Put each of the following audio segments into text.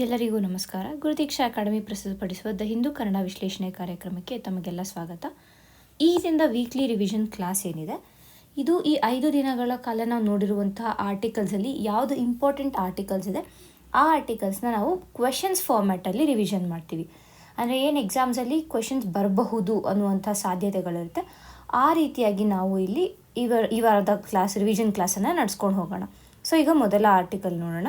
ಎಲ್ಲರಿಗೂ ನಮಸ್ಕಾರ. ಗುರುದೀಕ್ಷಾ ಅಕಾಡೆಮಿ ಪ್ರಸ್ತುತಪಡಿಸುವ ದ ಹಿಂದೂ ಕನ್ನಡ ವಿಶ್ಲೇಷಣೆ ಕಾರ್ಯಕ್ರಮಕ್ಕೆ ತಮಗೆಲ್ಲ ಸ್ವಾಗತ. ಈ ದಿನದ ವೀಕ್ಲಿ ರಿವಿಷನ್ ಕ್ಲಾಸ್ ಏನಿದೆ, ಇದು ಈ 5 ದಿನಗಳ ಕಾಲ ನಾವು ನೋಡಿರುವಂತಹ ಆರ್ಟಿಕಲ್ಸಲ್ಲಿ ಯಾವುದು ಇಂಪಾರ್ಟೆಂಟ್ ಆರ್ಟಿಕಲ್ಸ್ ಇದೆ ಆ ಆರ್ಟಿಕಲ್ಸ್ನ ನಾವು ಕ್ವೆಶನ್ಸ್ ಫಾರ್ಮ್ಯಾಟಲ್ಲಿ ರಿವಿಷನ್ ಮಾಡ್ತೀವಿ. ಅಂದರೆ ಏನು ಎಕ್ಸಾಮ್ಸಲ್ಲಿ ಕ್ವೆಶನ್ಸ್ ಬರಬಹುದು ಅನ್ನುವಂಥ ಸಾಧ್ಯತೆಗಳಿರುತ್ತೆ. ಆ ರೀತಿಯಾಗಿ ನಾವು ಇಲ್ಲಿ ಈ ವಾರದ ರಿವಿಷನ್ ಕ್ಲಾಸನ್ನು ನಡೆಸ್ಕೊಂಡು ಹೋಗೋಣ. ಸೊ ಈಗ ಮೊದಲ ಆರ್ಟಿಕಲ್ ನೋಡೋಣ.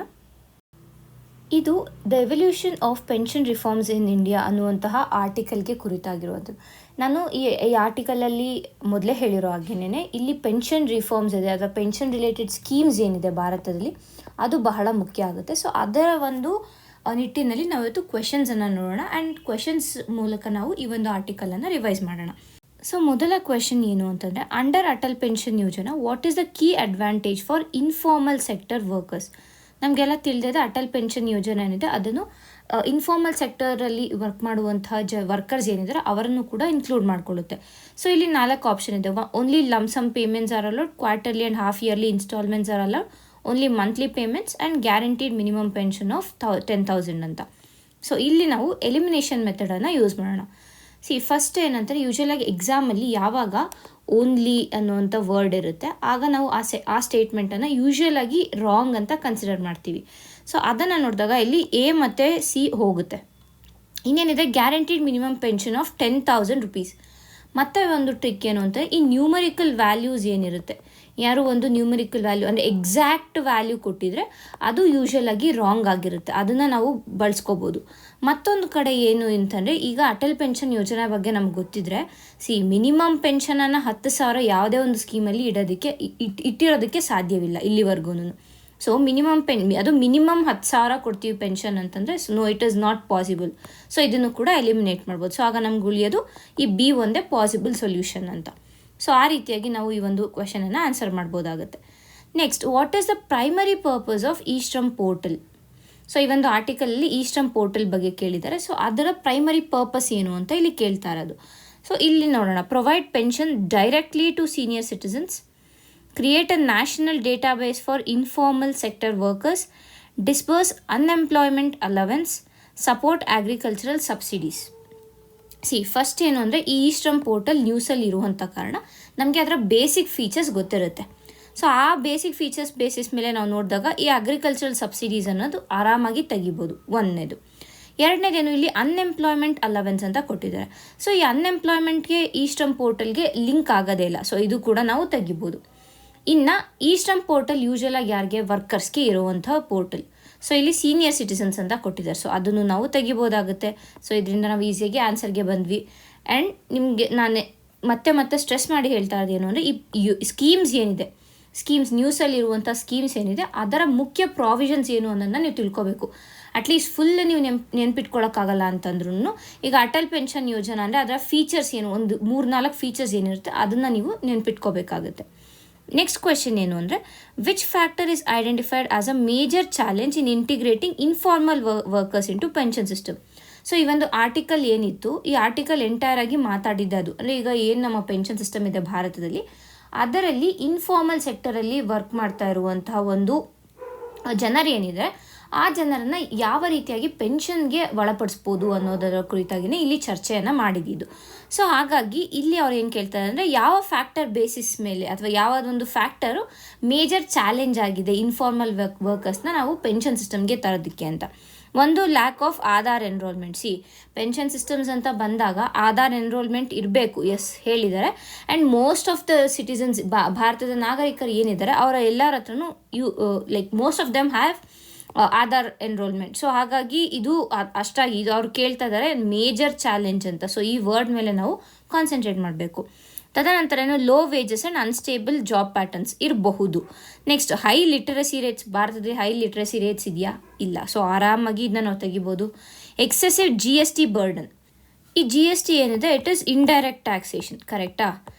ಇದು the evolution of pension reforms in India ಅನ್ನುವಂತಹ ಆರ್ಟಿಕಲ್ಗೆ ಕುರಿತಾಗಿರುವಂಥದ್ದು. ನಾನು ಈ ಆರ್ಟಿಕಲಲ್ಲಿ ಮೊದಲೇ ಹೇಳಿರೋ ಹಾಗೇನೆ ಇಲ್ಲಿ ಪೆನ್ಷನ್ ರಿಫಾರ್ಮ್ಸ್ ಇದೆ, ಅಥವಾ ಪೆನ್ಷನ್ ರಿಲೇಟೆಡ್ ಸ್ಕೀಮ್ಸ್ ಏನಿದೆ ಭಾರತದಲ್ಲಿ ಅದು ಬಹಳ ಮುಖ್ಯ ಆಗುತ್ತೆ. ಸೊ ಅದರ ಒಂದು ನಿಟ್ಟಿನಲ್ಲಿ ನಾವಿವತ್ತು ಕ್ವೆಶನ್ಸನ್ನು ನೋಡೋಣ ಆ್ಯಂಡ್ ಕ್ವೆಶನ್ಸ್ ಮೂಲಕ ನಾವು ಈ ಒಂದು ಆರ್ಟಿಕಲನ್ನು ರಿವೈಸ್ ಮಾಡೋಣ. ಸೊ ಮೊದಲ ಕ್ವೆಶನ್ ಏನು ಅಂತಂದರೆ, under Atal pension Yojana what is the key advantage for informal sector workers? ನಮಗೆಲ್ಲ ತಿಳಿದಿದೆ ಅಟಲ್ ಪೆನ್ಷನ್ ಯೋಜನೆ ಏನಿದೆ ಅದನ್ನು ಇನ್ಫಾರ್ಮಲ್ ಸೆಕ್ಟರಲ್ಲಿ ವರ್ಕ್ ಮಾಡುವಂತಹ ವರ್ಕರ್ಸ್ ಏನಿದ್ದಾರೆ ಅವರನ್ನು ಕೂಡ ಇನ್ಕ್ಲೂಡ್ ಮಾಡ್ಕೊಳ್ಳುತ್ತೆ. ಸೊ ಇಲ್ಲಿ 4 ಆಪ್ಷನ್ ಇದೆ. Only lump sum payments are allowed, quarterly and half yearly instalments are allowed, only monthly payments and guaranteed minimum pension of 10,000 ಅಂತ. ಸೊ ಇಲ್ಲಿ ನಾವು ಎಲಿಮಿನೇಷನ್ ಮೆಥಡನ್ನು ಯೂಸ್ ಮಾಡೋಣ. ಫಸ್ಟ್ ಏನಂತಾರೆ, ಯೂಶಲಾಗಿ ಎಕ್ಸಾಮಲ್ಲಿ ಯಾವಾಗ ಓನ್ಲಿ ಅನ್ನುವಂಥ ವರ್ಡ್ ಇರುತ್ತೆ ಆಗ ನಾವು ಆ ಸ್ಟೇಟ್ಮೆಂಟನ್ನು ಯೂಶಲಾಗಿ ರಾಂಗ್ ಅಂತ ಕನ್ಸಿಡರ್ ಮಾಡ್ತೀವಿ. ಸೊ ಅದನ್ನು ನೋಡಿದಾಗ ಇಲ್ಲಿ ಎ ಮತ್ತು ಸಿ ಹೋಗುತ್ತೆ. ಇನ್ನೇನಿದೆ, guaranteed minimum pension of 10,000 rupees. ಮತ್ತೆ ಒಂದು ಟ್ರಿಕ್ ಏನು ಅಂತ, ಈ ನ್ಯೂಮರಿಕಲ್ ವ್ಯಾಲ್ಯೂಸ್ ಏನಿರುತ್ತೆ, ಯಾರು ಒಂದು ನ್ಯೂಮರಿಕಲ್ ವ್ಯಾಲ್ಯೂ ಅಂದರೆ ಎಕ್ಸಾಕ್ಟ್ ವ್ಯಾಲ್ಯೂ ಕೊಟ್ಟಿದ್ರೆ ಅದು ಯೂಶಲಾಗಿ ರಾಂಗ್ ಆಗಿರುತ್ತೆ, ಅದನ್ನು ನಾವು ಬಳಸ್ಕೋಬೋದು. ಮತ್ತೊಂದು ಕಡೆ ಏನು ಅಂತಂದರೆ, ಈಗ ಅಟಲ್ ಪೆನ್ಷನ್ ಯೋಜನೆ ಬಗ್ಗೆ ನಮ್ಗೆ ಗೊತ್ತಿದ್ರೆ ಮಿನಿಮಮ್ ಪೆನ್ಷನನ್ನು 10,000 ಯಾವುದೇ ಒಂದು ಸ್ಕೀಮಲ್ಲಿ ಇಟ್ಟಿರೋದಕ್ಕೆ ಸಾಧ್ಯವಿಲ್ಲ ಇಲ್ಲಿವರೆಗೂ. ಸೊ ಮಿನಿಮಮ್ ಅದು ಮಿನಿಮಮ್ 10,000 ಕೊಡ್ತೀವಿ ಪೆನ್ಷನ್ ಅಂತಂದರೆ no, it is not possible. So ಇದನ್ನು ಕೂಡ ಎಲಿಮಿನೇಟ್ ಮಾಡ್ಬೋದು. ಸೊ ಆಗ ನಮ್ಗೆ ಉಳಿಯೋದು ಈ ಬಿ ಒಂದೇ ಪಾಸಿಬಲ್ ಸೊಲ್ಯೂಷನ್ ಅಂತ. ಸೊ ಆ ರೀತಿಯಾಗಿ ನಾವು ಈ ಒಂದು ಕ್ವೆಶನನ್ನು ಆನ್ಸರ್ ಮಾಡ್ಬೋದಾಗುತ್ತೆ. Next, what is the primary purpose of e Shram portal? So ಈ ಒಂದು ಆರ್ಟಿಕಲಲ್ಲಿ ಇ ಶ್ರಮ್ ಪೋರ್ಟಲ್ ಬಗ್ಗೆ ಕೇಳಿದ್ದಾರೆ. ಸೊ ಅದರ ಪ್ರೈಮರಿ ಪರ್ಪಸ್ ಏನು ಅಂತ ಇಲ್ಲಿ ಕೇಳ್ತಾ ಇರೋದು. ಸೊ ಇಲ್ಲಿ ನೋಡೋಣ. Provide pension directly to senior citizens, create a national database for informal sector workers, disburse unemployment allowance, support agricultural subsidies. First ಏನು ಅಂದರೆ, ಈ ಶ್ರಮ್ ಪೋರ್ಟಲ್ ನ್ಯೂಸಲ್ಲಿ ಇರುವಂಥ ಕಾರಣ ನಮಗೆ ಅದರ ಬೇಸಿಕ್ ಫೀಚರ್ಸ್ ಗೊತ್ತಿರುತ್ತೆ. ಸೊ ಆ ಬೇಸಿಕ್ ಫೀಚರ್ಸ್ ಬೇಸಿಸ್ ಮೇಲೆ ನಾವು ನೋಡಿದಾಗ ಈ ಅಗ್ರಿಕಲ್ಚರಲ್ ಸಬ್ಸಿಡೀಸ್ ಅನ್ನೋದು ಆರಾಮಾಗಿ ತೆಗಿಬೋದು. ಒಂದನೇದು. ಎರಡನೇದೇನು, ಇಲ್ಲಿ ಅನ್ಎಂಪ್ಲಾಯ್ಮೆಂಟ್ ಅಲವೆನ್ಸ್ ಅಂತ ಕೊಟ್ಟಿದ್ದಾರೆ. ಸೊ ಈ ಅನ್ಎಂಪ್ಲಾಯ್ಮೆಂಟ್ಗೆ ಈ ಶ್ರಮ್ ಪೋರ್ಟಲ್ಗೆ ಲಿಂಕ್ ಆಗೋದೇ ಇಲ್ಲ. ಸೊ ಇದು ಕೂಡ ನಾವು ತೆಗಿಬೋದು. ಇನ್ನು ಈ ಶ್ರಮ್ ಪೋರ್ಟಲ್ ಯೂಶಲಾಗಿ ಯಾರಿಗೆ, ವರ್ಕರ್ಸ್ಗೆ ಇರುವಂಥ ಪೋರ್ಟಲ್. ಸೊ ಇಲ್ಲಿ ಸೀನಿಯರ್ ಸಿಟಿಸನ್ಸ್ ಅಂತ ಕೊಟ್ಟಿದ್ದಾರೆ. ಸೊ ಅದನ್ನು ನಾವು ತೆಗಿಬೋದಾಗುತ್ತೆ. ಸೊ ಇದರಿಂದ ನಾವು ಈಸಿಯಾಗಿ ಆನ್ಸರ್ಗೆ ಬಂದ್ವಿ. ಆ್ಯಂಡ್ ನಿಮಗೆ ನಾನು ಮತ್ತೆ ಸ್ಟ್ರೆಸ್ ಮಾಡಿ ಹೇಳ್ತಾ ಇರೋದೇನು ಅಂದರೆ, ಈ ಸ್ಕೀಮ್ಸ್ ಏನಿದೆ, ನ್ಯೂಸಲ್ಲಿರುವಂಥ ಸ್ಕೀಮ್ಸ್ ಏನಿದೆ ಅದರ ಮುಖ್ಯ ಪ್ರಾವಿಷನ್ಸ್ ಏನು ಅನ್ನೋದನ್ನ ನೀವು ತಿಳ್ಕೊಬೇಕು. ಅಟ್ಲೀಸ್ಟ್ ಫುಲ್ ನೀವು ನೆನ್ಪಿಟ್ಕೊಳ್ಳೋಕ್ಕಾಗಲ್ಲ ಅಂತಂದ್ರೂ ಈಗ ಅಟಲ್ ಪೆನ್ಷನ್ ಯೋಜನಾ ಅಂದರೆ ಅದರ ಫೀಚರ್ಸ್ ಏನು, ಒಂದು 3-4 ಫೀಚರ್ಸ್ ಏನಿರುತ್ತೆ ಅದನ್ನು ನೀವು ನೆನ್ಪಿಟ್ಕೋಬೇಕಾಗುತ್ತೆ. ನೆಕ್ಸ್ಟ್ ಕ್ವೆಶನ್ ಏನು ಅಂದರೆ, which factor is identified as a major challenge in integrating informal workers into pension system? So ಈ ಒಂದು ಆರ್ಟಿಕಲ್ ಏನಿತ್ತು, ಈ ಆರ್ಟಿಕಲ್ ಎಂಟೈರ್ ಆಗಿ ಮಾತಾಡಿದ್ದು ಅದು ಅಂದರೆ, ಈಗ ಏನು ನಮ್ಮ ಪೆನ್ಷನ್ ಸಿಸ್ಟಮ್ ಇದೆ ಭಾರತದಲ್ಲಿ ಅದರಲ್ಲಿ ಇನ್ಫಾರ್ಮಲ್ ಸೆಕ್ಟರಲ್ಲಿ ವರ್ಕ್ ಮಾಡ್ತಾ ಇರುವಂತಹ ಒಂದು ಜನರು ಏನಿದೆ ಆ ಜನರನ್ನು ಯಾವ ರೀತಿಯಾಗಿ ಪೆನ್ಷನ್ಗೆ ಒಳಪಡಿಸ್ಬೋದು ಅನ್ನೋದರ ಕುರಿತಾಗಿಯೇ ಇಲ್ಲಿ ಚರ್ಚೆಯನ್ನು ಮಾಡಿದ್ದು. ಸೊ ಹಾಗಾಗಿ ಇಲ್ಲಿ ಅವ್ರು ಏನು ಕೇಳ್ತಾರೆ ಅಂದರೆ, ಯಾವ ಫ್ಯಾಕ್ಟರ್ ಬೇಸಿಸ್ ಮೇಲೆ ಅಥವಾ ಯಾವುದೊಂದು ಫ್ಯಾಕ್ಟರು ಮೇಜರ್ ಚಾಲೆಂಜ್ ಆಗಿದೆ ಇನ್ಫಾರ್ಮಲ್ ವರ್ಕರ್ಸ್ನ ನಾವು ಪೆನ್ಷನ್ ಸಿಸ್ಟಮ್ಗೆ ತರೋದಕ್ಕೆ ಅಂತ. ಒಂದು, lack of Aadhaar enrollment. Pension systems ಅಂತ ಬಂದಾಗ ಆಧಾರ್ ಎನ್ರೋಲ್ಮೆಂಟ್ ಇರಬೇಕು, ಎಸ್ ಹೇಳಿದ್ದಾರೆ. And most of the citizens, ಭಾರತದ ನಾಗರಿಕರು ಏನಿದ್ದಾರೆ ಅವರ ಎಲ್ಲರ ಹತ್ರನೂ most of them have Aadhaar enrollment. So ಹಾಗಾಗಿ ಇದು ಅಷ್ಟಾಗಿ ಇದು ಅವ್ರು ಕೇಳ್ತಾ ಇದ್ದಾರೆ ಮೇಜರ್ ಚಾಲೆಂಜ್ ಅಂತ. ಸೊ ಈ ವರ್ಡ್ ಮೇಲೆ ನಾವು ಕಾನ್ಸಂಟ್ರೇಟ್ ಮಾಡಬೇಕು. ತದನಂತರ ಏನು, low wages and unstable job patterns ಇರಬಹುದು. Next, high literacy rates. ಭಾರತದಲ್ಲಿ ಹೈ ಲಿಟರಸಿ ರೇಟ್ಸ್ ಇದೆಯಾ? ಇಲ್ಲ. ಸೊ ಆರಾಮಾಗಿ ಇದನ್ನ ನಾವು ತೆಗಿಬೋದು. Excessive GST burden. ಈ GST ಏನಿದೆ ಇಟ್ ಈಸ್ ಇಂಡೈರೆಕ್ಟ್ ಟ್ಯಾಕ್ಸೇಷನ್, ಕರೆಕ್ಟಾ?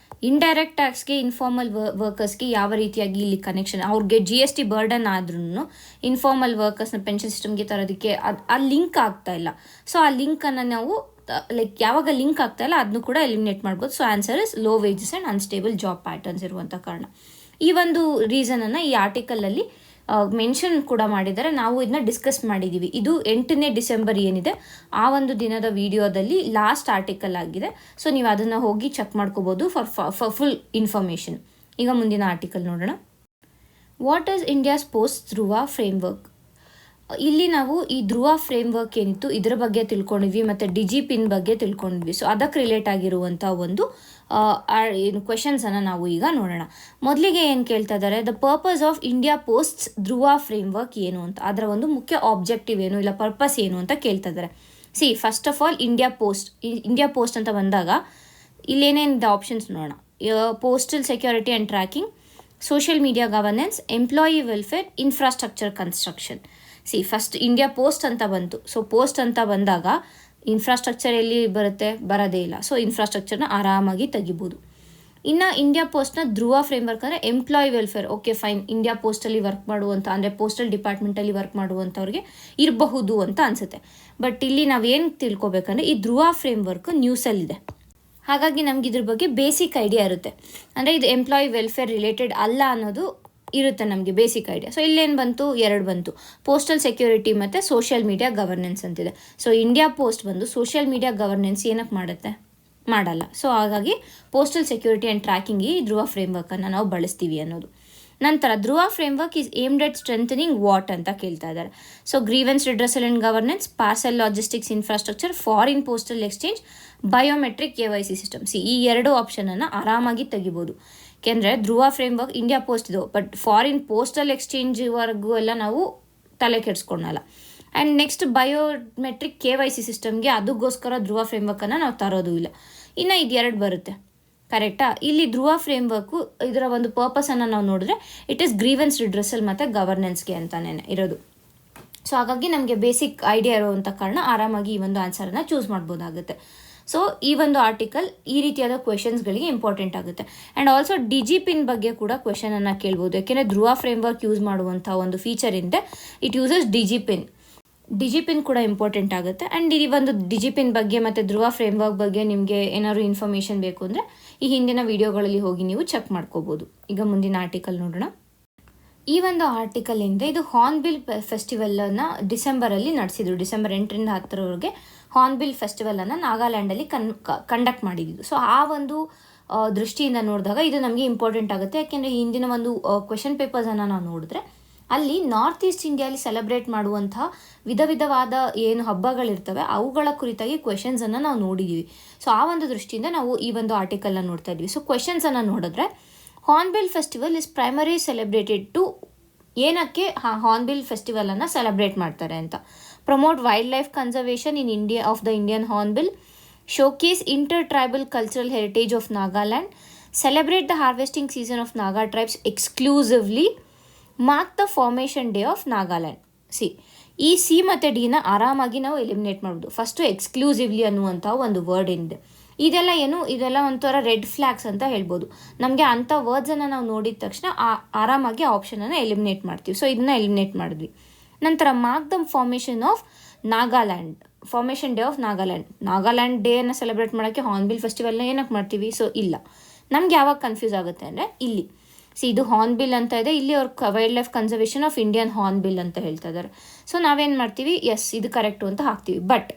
ಇಂಡೈರೆಕ್ಟ್ ಟ್ಯಾಕ್ಸ್ಗೆ ಇನ್ಫಾರ್ಮಲ್ ವರ್ಕರ್ಸ್ಗೆ ಯಾವ ರೀತಿಯಾಗಿ ಇಲ್ಲಿ ಕನೆಕ್ಷನ್, ಅವ್ರಿಗೆ GST ಬರ್ಡನ್ ಆದ್ರೂ ಇನ್ಫಾರ್ಮಲ್ ವರ್ಕರ್ಸ್ನ ಪೆನ್ಷನ್ ಸಿಸ್ಟಮ್ಗೆ ತರೋದಕ್ಕೆ ಆ ಲಿಂಕ್ ಆಗ್ತಾ ಇಲ್ಲ. ಸೊ ಆ ಲಿಂಕನ್ನು ನಾವು ಯಾವಾಗ ಲಿಂಕ್ ಆಗ್ತಾ ಇಲ್ಲ ಅದನ್ನು ಕೂಡ ಎಲಿಮಿನೇಟ್ ಮಾಡ್ಬೋದು. So answer is low wages and unstable job patterns ಇರುವಂಥ ಕಾರಣ. ಈ ಒಂದು ರೀಸನನ್ನು ಈ ಆರ್ಟಿಕಲಲ್ಲಿ ಮೆನ್ಷನ್ ಕೂಡ ಮಾಡಿದ್ದಾರೆ. ನಾವು ಇದನ್ನ ಡಿಸ್ಕಸ್ ಮಾಡಿದ್ದೀವಿ. ಇದು 8ನೇ ಡಿಸೆಂಬರ್ ಏನಿದೆ ಆ ಒಂದು ದಿನದ ವಿಡಿಯೋದಲ್ಲಿ ಲಾಸ್ಟ್ ಆರ್ಟಿಕಲ್ ಆಗಿದೆ. ಸೊ ನೀವು ಅದನ್ನು ಹೋಗಿ ಚೆಕ್ ಮಾಡ್ಕೋಬೋದು ಫಾರ್ ಫುಲ್ ಇನ್ಫಾರ್ಮೇಷನ್. ಈಗ ಮುಂದಿನ ಆರ್ಟಿಕಲ್ ನೋಡೋಣ. What is India's post Dhruva framework? ಇಲ್ಲಿ ನಾವು ಈ ಧ್ರುವ ಫ್ರೇಮ್ವರ್ಕ್ ಏನಿತ್ತು ಇದರ ಬಗ್ಗೆ ತಿಳ್ಕೊಂಡಿದ್ವಿ ಮತ್ತು ಡಿಜಿಪಿನ್ ಬಗ್ಗೆ ತಿಳ್ಕೊಂಡಿದ್ವಿ. ಸೊ ಅದಕ್ಕೆ ರಿಲೇಟ್ ಆಗಿರುವಂಥ ಒಂದು ಏನು ಕ್ವೆಶನ್ಸನ್ನು ನಾವು ಈಗ ನೋಡೋಣ. ಮೊದಲಿಗೆ ಏನು ಕೇಳ್ತಾ ಇದ್ದಾರೆ, the purpose of India posts Dhruva framework ಏನು ಅಂತ, ಅದರ ಒಂದು ಮುಖ್ಯ ಆಬ್ಜೆಕ್ಟಿವ್ ಏನು ಇಲ್ಲ ಪರ್ಪಸ್ ಏನು ಅಂತ ಕೇಳ್ತಾ ಇದ್ದಾರೆ. First of all India post ಅಂತ ಬಂದಾಗ ಇಲ್ಲೇನೇನಿದೆ ಆಪ್ಷನ್ಸ್ ನೋಡೋಣ. Postal security and tracking, social media governance, employee welfare, infrastructure construction. First India post ಅಂತ ಬಂತು. ಸೊ ಪೋಸ್ಟ್ ಅಂತ ಬಂದಾಗ ಇನ್ಫ್ರಾಸ್ಟ್ರಕ್ಚರ್ ಎಲ್ಲಿ ಬರುತ್ತೆ, ಬರೋದೇ ಇಲ್ಲ. ಸೊ ಇನ್ಫ್ರಾಸ್ಟ್ರಕ್ಚರ್ನ ಆರಾಮಾಗಿ ತೆಗಿಬೋದು. ಇನ್ನು ಇಂಡಿಯಾ ಪೋಸ್ಟ್ನ ಧ್ರುವ ಫ್ರೇಮ್ವರ್ಕ್ ಅಂದರೆ employee welfare. Okay fine, India ಪೋಸ್ಟಲ್ಲಿ ವರ್ಕ್ ಮಾಡುವಂಥ ಅಂದರೆ ಪೋಸ್ಟಲ್ ಡಿಪಾರ್ಟ್ಮೆಂಟಲ್ಲಿ ವರ್ಕ್ ಮಾಡುವಂಥವ್ರಿಗೆ ಇರಬಹುದು ಅಂತ ಅನಿಸುತ್ತೆ. ಬಟ್ ಇಲ್ಲಿ ನಾವೇನು ತಿಳ್ಕೊಬೇಕಂದ್ರೆ ಈ ಧ್ರುವ ಫ್ರೇಮ್ವರ್ಕ್ ನ್ಯೂಸಲ್ಲಿದೆ, ಹಾಗಾಗಿ ನಮ್ಗೆ ಇದ್ರ ಬಗ್ಗೆ ಬೇಸಿಕ್ ಐಡಿಯಾ ಇರುತ್ತೆ. ಅಂದರೆ ಇದು ಎಂಪ್ಲಾಯಿ ವೆಲ್ಫೇರ್ ರಿಲೇಟೆಡ್ ಅಲ್ಲ ಅನ್ನೋದು ಇರುತ್ತೆ ನಮಗೆ ಬೇಸಿಕ್ ಐಡಿಯಾ. ಸೊ ಇಲ್ಲೇನು ಬಂತು, 2 ಬಂತು, ಪೋಸ್ಟಲ್ ಸೆಕ್ಯೂರಿಟಿ ಮತ್ತು ಸೋಷಿಯಲ್ ಮೀಡಿಯಾ ಗವರ್ನೆನ್ಸ್ ಅಂತಿದೆ. ಸೊ ಇಂಡಿಯಾ ಪೋಸ್ಟ್ ಬಂದು ಸೋಷಿಯಲ್ ಮೀಡಿಯಾ ಗವರ್ನೆನ್ಸ್ ಏನಕ್ಕೆ ಮಾಡುತ್ತೆ, ಮಾಡಲ್ಲ. ಸೊ ಹಾಗಾಗಿ ಪೋಸ್ಟಲ್ ಸೆಕ್ಯೂರಿಟಿ ಆ್ಯಂಡ್ ಟ್ರ್ಯಾಕಿಂಗ್ಗೆ ಈ ಧ್ರುವ ಫ್ರೇಮ್ವರ್ಕನ್ನು ನಾವು ಬಳಸ್ತೀವಿ ಅನ್ನೋದು. ನಂತರ Dhruva framework is aimed at strengthening what ಅಂತ ಕೇಳ್ತಾ ಇದ್ದಾರೆ. So grievance redressal and governance, parcel logistics infrastructure, foreign postal exchange, biometric KYC system. ಈ 2 ಆಪ್ಷನನ್ನು ಆರಾಮಾಗಿ ತೆಗಿಬೋದು. ಯಾಕೆಂದರೆ ಧ್ರುವ ಫ್ರೇಮ್ವರ್ಕ್ ಇಂಡಿಯಾ ಪೋಸ್ಟ್ ಇದು, ಬಟ್ ಫಾರಿನ್ ಪೋಸ್ಟಲ್ ಎಕ್ಸ್ಚೇಂಜ್ವರೆಗೂ ಎಲ್ಲ ನಾವು ತಲೆ ಕೆಡಿಸ್ಕೊಳಲ್ಲ. ಆ್ಯಂಡ್ ನೆಕ್ಸ್ಟ್ ಬಯೋಮೆಟ್ರಿಕ್ KYC ಸಿಸ್ಟಮ್ಗೆ ಅದಕ್ಕೋಸ್ಕರ ಧ್ರುವ ಫ್ರೇಮ್ವರ್ಕನ್ನು ನಾವು ತರೋದು ಇಲ್ಲ. ಇನ್ನು ಇದು 2 ಬರುತ್ತೆ, ಕರೆಕ್ಟಾ? ಇಲ್ಲಿ ಧ್ರುವ ಫ್ರೇಮ್ವರ್ಕು ಇದರ ಒಂದು ಪರ್ಪಸನ್ನು ನಾವು ನೋಡಿದ್ರೆ ಇಟ್ ಈಸ್ ಗ್ರೀವೆನ್ಸ್ ರಿಡ್ರೆಸಲ್ ಮತ್ತು ಗವರ್ನೆನ್ಸ್ಗೆ ಅಂತಲೇ ಇರೋದು. ಸೊ ಹಾಗಾಗಿ ನಮಗೆ ಬೇಸಿಕ್ ಐಡಿಯಾ ಇರುವಂಥ ಕಾರಣ ಆರಾಮಾಗಿ ಈ ಒಂದು ಆನ್ಸರನ್ನು ಚೂಸ್ ಮಾಡ್ಬೋದಾಗುತ್ತೆ. ಸೊ ಈ ಒಂದು ಆರ್ಟಿಕಲ್ ಈ ರೀತಿಯಾದ ಕ್ವೆಶನ್ಸ್ಗಳಿಗೆ ಇಂಪಾರ್ಟೆಂಟ್ ಆಗುತ್ತೆ. ಆ್ಯಂಡ್ ಆಲ್ಸೋ ಡಿಜಿಪಿನ್ ಬಗ್ಗೆ ಕೂಡ ಕ್ವೆಶನನ್ನು ಕೇಳ್ಬೋದು. ಯಾಕೆಂದರೆ ಧ್ರುವ ಫ್ರೇಮ್ವರ್ಕ್ ಯೂಸ್ ಮಾಡುವಂಥ ಒಂದು ಫೀಚರ್ ಏನಿದೆ, ಇಟ್ ಯೂಸಸ್ ಡಿಜಿಪಿನ್ ಕೂಡ ಇಂಪಾರ್ಟೆಂಟ್ ಆಗುತ್ತೆ. ಆ್ಯಂಡ್ ಈ ಒಂದು ಡಿಜಿಪಿನ್ ಬಗ್ಗೆ ಮತ್ತು ಧ್ರುವ ಫ್ರೇಮ್ವರ್ಕ್ ಬಗ್ಗೆ ನಿಮಗೆ ಏನಾದ್ರು ಇನ್ಫಾರ್ಮೇಷನ್ ಬೇಕು ಅಂದರೆ ಈ ಹಿಂದಿನ ವಿಡಿಯೋಗಳಲ್ಲಿ ಹೋಗಿ ನೀವು ಚೆಕ್ ಮಾಡ್ಕೋಬೋದು. ಈಗ ಮುಂದಿನ ಆರ್ಟಿಕಲ್ ನೋಡೋಣ. ಈ ಒಂದು ಆರ್ಟಿಕಲ್ ಏನಿದೆ ಇದು ಹಾರ್ನ್ಬಿಲ್ ಫೆಸ್ಟಿವಲನ್ನು ಡಿಸೆಂಬರಲ್ಲಿ ನಡೆಸಿದ್ರು. ಡಿಸೆಂಬರ್ 8ರಿಂದ 10ರವರೆಗೆ ಹಾರ್ನ್ಬಿಲ್ ಫೆಸ್ಟಿವಲನ್ನು ನಾಗಾಲ್ಯಾಂಡಲ್ಲಿ ಕಂಡಕ್ಟ್ ಮಾಡಿದ್ದು. ಸೊ ಆ ಒಂದು ದೃಷ್ಟಿಯಿಂದ ನೋಡಿದಾಗ ಇದು ನಮಗೆ ಇಂಪಾರ್ಟೆಂಟ್ ಆಗುತ್ತೆ. ಯಾಕೆಂದರೆ ಹಿಂದಿನ ಒಂದು ಕ್ವೆಶನ್ ಪೇಪರ್ಸನ್ನು ನಾವು ನೋಡಿದ್ರೆ ಅಲ್ಲಿ ನಾರ್ತ್ ಈಸ್ಟ್ ಇಂಡಿಯಾಲಿ ಸೆಲೆಬ್ರೇಟ್ ಮಾಡುವಂತಹ ವಿಧವಾದ ಏನು ಹಬ್ಬಗಳಿರ್ತವೆ ಅವುಗಳ ಕುರಿತಾಗಿ ಕ್ವೆಶನ್ಸನ್ನು ನಾವು ನೋಡಿದ್ದೀವಿ. ಸೊ ಆ ಒಂದು ದೃಷ್ಟಿಯಿಂದ ನಾವು ಈ ಒಂದು ಆರ್ಟಿಕಲ್ನ ನೋಡ್ತಾ ಇದ್ವಿ. ಸೊ ಕ್ವೆಶನ್ಸನ್ನು ನೋಡಿದ್ರೆ hornbill festival is primary celebrated to, ಏನಕ್ಕೆ ಹಾರ್ನ್ಬಿಲ್ ಫೆಸ್ಟಿವಲನ್ನು ಸೆಲೆಬ್ರೇಟ್ ಮಾಡ್ತಾರೆ ಅಂತ, promote wildlife conservation in India of the Indian hornbill, showcase inter tribal cultural heritage of Nagaland, celebrate the harvesting season of Naga tribes exclusively, mark the formation day of Nagaland. ಈ C ಮತ್ತು ಡಿನ ಆರಾಮಾಗಿ ನಾವು eliminate ಮಾಡ್ಬೋದು. First exclusively ಅನ್ನುವಂಥ ಒಂದು word ಏನಿದೆ ಇದೆಲ್ಲ ಒಂಥರ ರೆಡ್ ಫ್ಲ್ಯಾಗ್ಸ್ ಅಂತ ಹೇಳ್ಬೋದು. ನಮಗೆ ಅಂಥ ವರ್ಡ್ಸನ್ನು ನಾವು ನೋಡಿದ ತಕ್ಷಣ ಆರಾಮಾಗಿ ಆಪ್ಷನನ್ನು ಎಲಿಮಿನೇಟ್ ಮಾಡ್ತೀವಿ. ಸೊ ಇದನ್ನ ಎಲಿಮಿನೇಟ್ ಮಾಡಿದ್ವಿ. ನಂತರ mark the formation day of Nagaland ಡೇಯನ್ನು ಸೆಲೆಬ್ರೇಟ್ ಮಾಡೋಕ್ಕೆ ಹಾರ್ನ್ಬಿಲ್ ಫೆಸ್ಟಿವಲ್ನ ಏನಕ್ಕೆ ಮಾಡ್ತೀವಿ? ಸೊ ಇಲ್ಲ, ನಮ್ಗೆ ಯಾವಾಗ ಕನ್ಫ್ಯೂಸ್ ಆಗುತ್ತೆ ಅಂದರೆ ಇಲ್ಲಿ ಇದು ಹಾರ್ನ್ಬಿಲ್ ಅಂತ ಇದೆ, ಇಲ್ಲಿ ಅವ್ರು wild life conservation of Indian Hornbill ಅಂತ ಹೇಳ್ತಾ ಇದ್ದಾರೆ. ಸೊ ನಾವೇನು ಮಾಡ್ತೀವಿ, ಎಸ್ ಇದು ಕರೆಕ್ಟು ಅಂತ ಹಾಕ್ತೀವಿ. ಬಟ್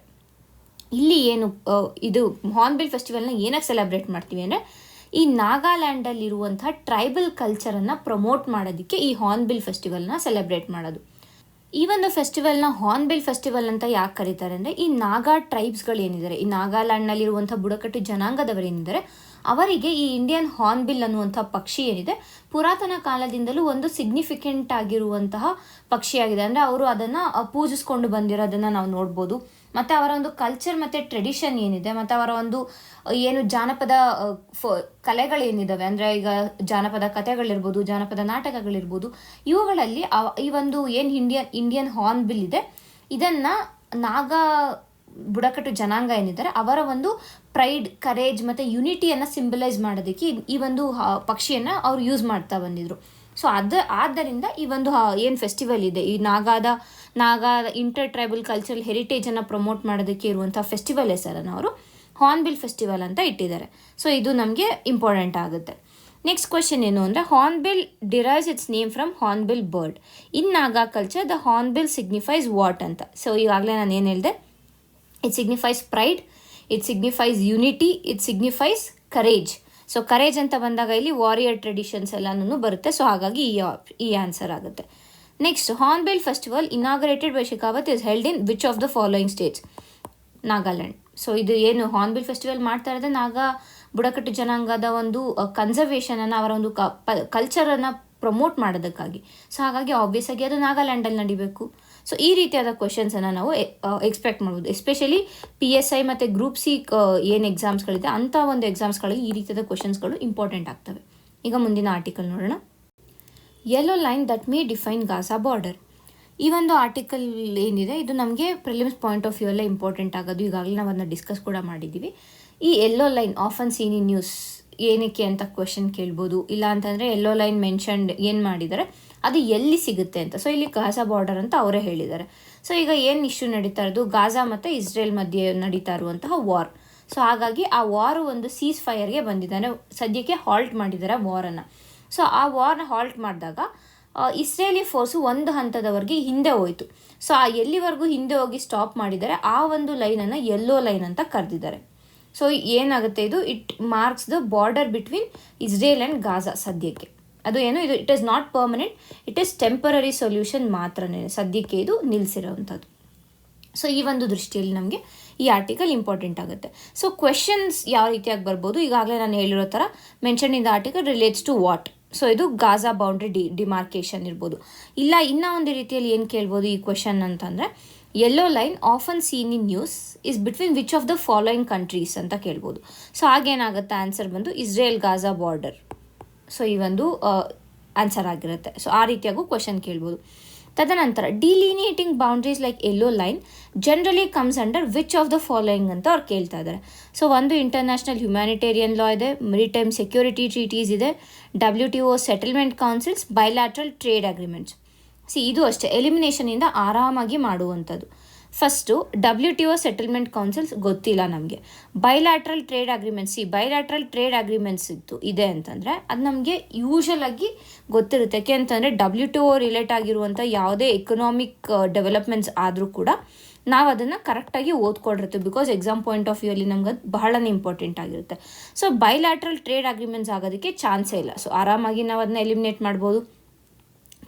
ಇಲ್ಲಿ ಏನು ಇದು ಹಾರ್ನ್ಬಿಲ್ ಫೆಸ್ಟಿವಲ್ನ ಏನಕ್ಕೆ ಸೆಲೆಬ್ರೇಟ್ ಮಾಡ್ತೀವಿ ಅಂದರೆ ಈ ನಾಗಾಲ್ಯಾಂಡಲ್ಲಿರುವಂಥ ಟ್ರೈಬಲ್ ಕಲ್ಚರನ್ನು ಪ್ರಮೋಟ್ ಮಾಡೋದಕ್ಕೆ ಈ ಹಾರ್ನ್ಬಿಲ್ ಫೆಸ್ಟಿವಲ್ನ ಸೆಲೆಬ್ರೇಟ್ ಮಾಡೋದು. ಈ ಒಂದು ಫೆಸ್ಟಿವಲ್ನ ಹಾರ್ನ್ಬಿಲ್ ಫೆಸ್ಟಿವಲ್ ಅಂತ ಯಾಕೆ ಕರೀತಾರೆ ಅಂದರೆ ಈ ನಾಗಾ ಟ್ರೈಬ್ಸ್ಗಳು ಏನಿದ್ದಾರೆ, ಈ ನಾಗಾಲ್ಯಾಂಡ್ನಲ್ಲಿರುವಂಥ ಬುಡಕಟ್ಟು ಜನಾಂಗದವರು ಏನಿದ್ದಾರೆ ಅವರಿಗೆ ಈ ಇಂಡಿಯನ್ ಹಾರ್ನ್ಬಿಲ್ ಅನ್ನುವಂಥ ಪಕ್ಷಿ ಏನಿದೆ ಪುರಾತನ ಕಾಲದಿಂದಲೂ ಒಂದು ಸಿಗ್ನಿಫಿಕೆಂಟ್ ಆಗಿರುವಂತಹ ಪಕ್ಷಿಯಾಗಿದೆ. ಅಂದರೆ ಅವರು ಅದನ್ನು ಪೂಜಿಸ್ಕೊಂಡು ಬಂದಿರೋದನ್ನು ನಾವು ನೋಡ್ಬೋದು. ಮತ್ತು ಅವರ ಒಂದು ಕಲ್ಚರ್ ಮತ್ತು ಟ್ರೆಡಿಷನ್ ಏನಿದೆ ಮತ್ತು ಅವರ ಒಂದು ಏನು ಜಾನಪದ ಕಲೆಗಳೇನಿದ್ದಾವೆ, ಅಂದರೆ ಈಗ ಜಾನಪದ ಕಥೆಗಳಿರ್ಬೋದು, ಜಾನಪದ ನಾಟಕಗಳಿರ್ಬೋದು, ಇವುಗಳಲ್ಲಿ ಈ ಒಂದು ಏನು ಇಂಡಿಯನ್ ಹಾರ್ನ್ಬಿಲ್ ಇದೆ ಇದನ್ನು ನಾಗಾ ಬುಡಕಟ್ಟು ಜನಾಂಗ ಏನಿದ್ದಾರೆ ಅವರ ಒಂದು ಪ್ರೈಡ್, ಕರೇಜ್ ಮತ್ತು ಯುನಿಟಿಯನ್ನು ಸಿಂಬಲೈಸ್ ಮಾಡೋದಕ್ಕೆ ಈ ಒಂದು ಪಕ್ಷಿಯನ್ನು ಅವ್ರು ಯೂಸ್ ಮಾಡ್ತಾ ಬಂದಿದ್ರು. ಸೊ ಆದ್ದರಿಂದ ಈ ಒಂದು ಏನು ಫೆಸ್ಟಿವಲ್ ಇದೆ, ಈ ನಾಗಾ ಇಂಟರ್ ಟ್ರೈಬಲ್ ಕಲ್ಚರಲ್ ಹೆರಿಟೇಜನ್ನು ಪ್ರಮೋಟ್ ಮಾಡೋದಕ್ಕೆ ಇರುವಂಥ ಫೆಸ್ಟಿವಲ್ ಹೆಸರನ್ನು ಅವರು ಹಾರ್ನ್ಬಿಲ್ ಫೆಸ್ಟಿವಲ್ ಅಂತ ಇಟ್ಟಿದ್ದಾರೆ. ಸೊ ಇದು ನಮಗೆ ಇಂಪಾರ್ಟೆಂಟ್ ಆಗುತ್ತೆ. ನೆಕ್ಸ್ಟ್ ಕ್ವೆಶನ್ ಏನು ಅಂದರೆ Hornbill derives it's name from Hornbill bird. In Naga culture the Hornbill signifies what ಅಂತ. ಸೊ ಈಗಾಗಲೇ ನಾನು ಏನು ಹೇಳಿದೆ, it signifies pride, it signifies unity, it signifies courage. So courage ಅಂತ ಬಂದಾಗ ಇಲ್ಲಿ ವಾರಿಯರ್ ಟ್ರೆಡಿಷನ್ಸ್ ಎಲ್ಲನೂ ಬರುತ್ತೆ. ಸೊ ಹಾಗಾಗಿ ಈ ಆನ್ಸರ್ ಆಗುತ್ತೆ. Next, Hornbill festival inaugurated by Shekhawat is held in which of the following States? Nagaland. So ಇದು ಏನು ಹಾರ್ನ್ಬಿಲ್ ಫೆಸ್ಟಿವಲ್ ಮಾಡ್ತಾ ಇರೋದೇ ನಾಗಾ ಬುಡಕಟ್ಟು ಜನಾಂಗದ ಒಂದು ಕನ್ಸರ್ವೇಷನನ್ನು, ಅವರ ಒಂದು ಕಲ್ಚರನ್ನು ಪ್ರಮೋಟ್ ಮಾಡೋದಕ್ಕಾಗಿ. ಸೊ ಹಾಗಾಗಿ ಆಬ್ವಿಯಸ್ ಆಗಿ ಅದು ನಾಗಾಲ್ಯಾಂಡಲ್ಲಿ ನಡಿಬೇಕು. ಸೊ ಈ ರೀತಿಯಾದ ಕ್ವೆಶನ್ಸನ್ನು ನಾವು ಎಕ್ಸ್ಪೆಕ್ಟ್ ಮಾಡ್ಬೋದು. ಎಸ್ಪೆಷಲಿ PSI ಮತ್ತು ಗ್ರೂಪ್ ಸಿ ಏನು ಎಕ್ಸಾಮ್ಸ್ಗಳಿದೆ ಅಂಥ ಒಂದು ಎಕ್ಸಾಮ್ಸ್ಗಳಲ್ಲಿ ಈ ರೀತಿಯಾದ ಕ್ವೆಶನ್ಸ್ಗಳು ಇಂಪಾರ್ಟೆಂಟ್ ಆಗ್ತವೆ. ಈಗ ಮುಂದಿನ ಆರ್ಟಿಕಲ್ ನೋಡೋಣ. Yellow line that may define Gaza border. ಈ ಒಂದು ಆರ್ಟಿಕಲ್ ಏನಿದೆ ಇದು ನಮಗೆ ಪ್ರಿಲಿಮ್ಸ್ ಪಾಯಿಂಟ್ ಆಫ್ ವ್ಯೂ ಎಲ್ಲ ಇಂಪಾರ್ಟೆಂಟ್ ಆಗೋದು. ಈಗಾಗಲೇ ನಾವು ಅದನ್ನ ಡಿಸ್ಕಸ್ ಕೂಡ ಮಾಡಿದ್ದೀವಿ. ಈ yellow line often seen in news ಏನಕ್ಕೆ ಅಂತ ಕ್ವೆಶನ್ ಕೇಳ್ಬೋದು. ಇಲ್ಲ ಅಂತಂದರೆ ಯೆಲ್ಲೋ ಲೈನ್ ಮೆನ್ಷನ್ಡ್ ಏನು ಮಾಡಿದ್ದಾರೆ ಅದು ಎಲ್ಲಿ ಸಿಗುತ್ತೆ ಅಂತ. ಸೊ ಇಲ್ಲಿ ಗಾಜಾ ಬಾರ್ಡರ್ ಅಂತ ಅವರೇ ಹೇಳಿದ್ದಾರೆ. ಸೊ ಈಗ ಏನು ಇಶ್ಯೂ ನಡೀತಾ ಇರೋದು, ಗಾಜಾ ಮತ್ತು ಇಸ್ರೇಲ್ ಮಧ್ಯೆ ನಡೀತಾ ಇರುವಂತಹ ವಾರ್. ಸೊ ಹಾಗಾಗಿ ಆ ವಾರು ಒಂದು ಸೀಸ್ ಫೈರ್ಗೆ ಬಂದಿದ್ದಾರೆ, ಸದ್ಯಕ್ಕೆ ಹಾಲ್ಟ್ ಮಾಡಿದ್ದಾರೆ ವಾರನ್ನು. ಸೊ ಆ ವಾರ್ನ ಹಾಲ್ಟ್ ಮಾಡಿದಾಗ ಇಸ್ರೇಲಿ ಫೋರ್ಸು ಒಂದು ಹಂತದವರೆಗೆ ಹಿಂದೆ ಹೋಯಿತು. ಸೊ ಆ ಎಲ್ಲಿವರೆಗೂ ಹಿಂದೆ ಹೋಗಿ ಸ್ಟಾಪ್ ಮಾಡಿದ್ದಾರೆ ಆ ಒಂದು ಲೈನನ್ನು ಯೆಲ್ಲೋ ಲೈನ್ ಅಂತ ಕರೆದಿದ್ದಾರೆ. ಸೊ ಏನಾಗುತ್ತೆ ಇದು, it marks the border between Israel and Gaza ಸದ್ಯಕ್ಕೆ. ಅದು ಏನು, ಇದು it is not permanent, it is temporary solution ಮಾತ್ರನೇ ಸದ್ಯಕ್ಕೆ ಇದು ನಿಲ್ಲಿಸಿರೋವಂಥದ್ದು. ಸೊ ಈ ಒಂದು ದೃಷ್ಟಿಯಲ್ಲಿ ನಮಗೆ ಈ ಆರ್ಟಿಕಲ್ ಇಂಪಾರ್ಟೆಂಟ್ ಆಗುತ್ತೆ. ಸೊ ಕ್ವೆಶನ್ಸ್ ಯಾವ ರೀತಿಯಾಗಿ ಬರ್ಬೋದು, ಈಗಾಗಲೇ ನಾನು ಹೇಳಿರೋ ಥರ mention in the article relates to what. So ಇದು ಗಾಜಾ ಬೌಂಡ್ರಿ ಡಿಮಾರ್ಕೇಶನ್ ಇರ್ಬೋದು. ಇಲ್ಲ ಇನ್ನೂ ಒಂದು ರೀತಿಯಲ್ಲಿ ಏನು ಕೇಳ್ಬೋದು ಈ ಕ್ವೆಶನ್ ಅಂತಂದರೆ, yellow line often seen in news is between which of the following countries ಅಂತ ಕೇಳ್ಬೋದು. ಸೊ ಆಗೇನಾಗುತ್ತೆ ಆನ್ಸರ್ ಬಂದು ಇಸ್ರೇಲ್ ಗಾಜಾ ಬಾರ್ಡರ್. ಸೊ ಈ ಒಂದು ಆನ್ಸರ್ ಆಗಿರುತ್ತೆ. ಸೊ ಆ ರೀತಿಯಾಗೂ ಕ್ವೆಶನ್ ಕೇಳ್ಬೋದು. ತದನಂತರ delineating boundaries like yellow line generally comes under which of the following ಅಂತ ಅವ್ರು ಕೇಳ್ತಾ ಇದ್ದಾರೆ. ಸೊ ಒಂದು ಇಂಟರ್ನ್ಯಾಷನಲ್ ಹ್ಯುಮ್ಯಾನಿಟೇರಿಯನ್ ಲಾ ಇದೆ, ಮೆರಿಟೈಮ್ ಸೆಕ್ಯೂರಿಟಿ ಟ್ರೀಟೀಸ್ ಇದೆ, WTO settlement councils, bilateral trade agreements. ಇದು ಅಷ್ಟೇ ಎಲಿಮಿನೇಷನಿಂದ ಆರಾಮಾಗಿ ಮಾಡುವಂಥದ್ದು. ಫಸ್ಟು WTO ಸೆಟಲ್ಮೆಂಟ್ ಕೌನ್ಸಿಲ್ಸ್ ಗೊತ್ತಿಲ್ಲ ನಮಗೆ. Bilateral trade agreements, bilateral trade agreements ಇದೆ ಅಂತಂದರೆ ಅದು ನಮಗೆ ಯೂಶಲ್ ಆಗಿ ಗೊತ್ತಿರುತ್ತೆ. ಯಾಕೆ ಅಂತಂದರೆ WTO ರಿಲೇಟ್ ಆಗಿರುವಂಥ ಯಾವುದೇ ಎಕನಾಮಿಕ್ ಡೆವಲಪ್ಮೆಂಟ್ಸ್ ಆದರೂ ಕೂಡ ನಾವು ಅದನ್ನು ಕರೆಕ್ಟಾಗಿ ಓದ್ಕೊಂಡಿರ್ತೀವಿ. Because exam point of view ಅಲ್ಲಿ ನಮ್ಗೆ ಅದು ಬಹಳನೇ ಇಂಪಾರ್ಟೆಂಟ್ ಆಗಿರುತ್ತೆ. ಸೊ ಬೈಲ್ಯಾಟ್ರಲ್ ಟ್ರೇಡ್ ಅಗ್ರಿಮೆಂಟ್ಸ್ ಆಗೋದಕ್ಕೆ ಚಾನ್ಸೇ ಇಲ್ಲ. ಸೊ ಆರಾಮಾಗಿ ನಾವು ಅದನ್ನ ಎಲಿಮಿನೇಟ್ ಮಾಡ್ಬೋದು.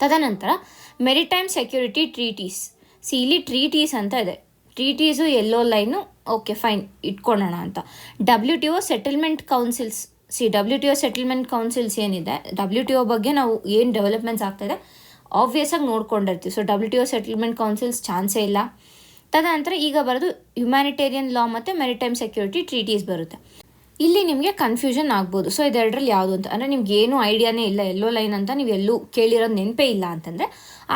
ತದನಂತರ ಮೆರಿಟೈಮ್ ಸೆಕ್ಯೂರಿಟಿ ಟ್ರೀಟೀಸ್. ಇಲ್ಲಿ ಟ್ರೀಟೀಸ್ ಅಂತ ಇದೆ, ಟ್ರೀಟೀಸು ಯೆಲ್ಲೋ ಲೈನು ಓಕೆ ಫೈನ್ ಇಟ್ಕೊಳ್ಳೋಣ ಅಂತ. WTO settlement councils, WTO settlement councils ಏನಿದೆ, WTO ಬಗ್ಗೆ ನಾವು ಏನು ಡೆವಲಪ್ಮೆಂಟ್ಸ್ ಆಗ್ತಾಯಿದೆ ಆಬ್ವಿಯಸ್ ಆಗಿ ನೋಡ್ಕೊಂಡಿರ್ತೀವಿ. ಸೊ WTO ಸೆಟಲ್ಮೆಂಟ್ ಕೌನ್ಸಿಲ್ಸ್ ಚಾನ್ಸೇ ಇಲ್ಲ. ತದನಂತರ ಈಗ ಬರೋದು ಹ್ಯುಮ್ಯಾನಿಟೇರಿಯನ್ ಲಾ ಮತ್ತು ಮೆರಿಟೈಮ್ ಸೆಕ್ಯೂರಿಟಿ ಟ್ರೀಟೀಸ್ ಬರುತ್ತೆ. ಇಲ್ಲಿ ನಿಮಗೆ ಕನ್ಫ್ಯೂಷನ್ ಆಗ್ಬೋದು. ಸೊ ಇದೆರಡರಲ್ಲಿ ಯಾವುದು ಅಂತ ಅಂದರೆ ನಿಮ್ಗೆ ಏನೂ ಐಡಿಯಾನೇ ಇಲ್ಲ, ಯೆಲ್ಲೋ ಲೈನ್ ಅಂತ ನೀವು ಎಲ್ಲೂ ಕೇಳಿರೋದು ನೆನಪೇ ಇಲ್ಲ ಅಂತಂದರೆ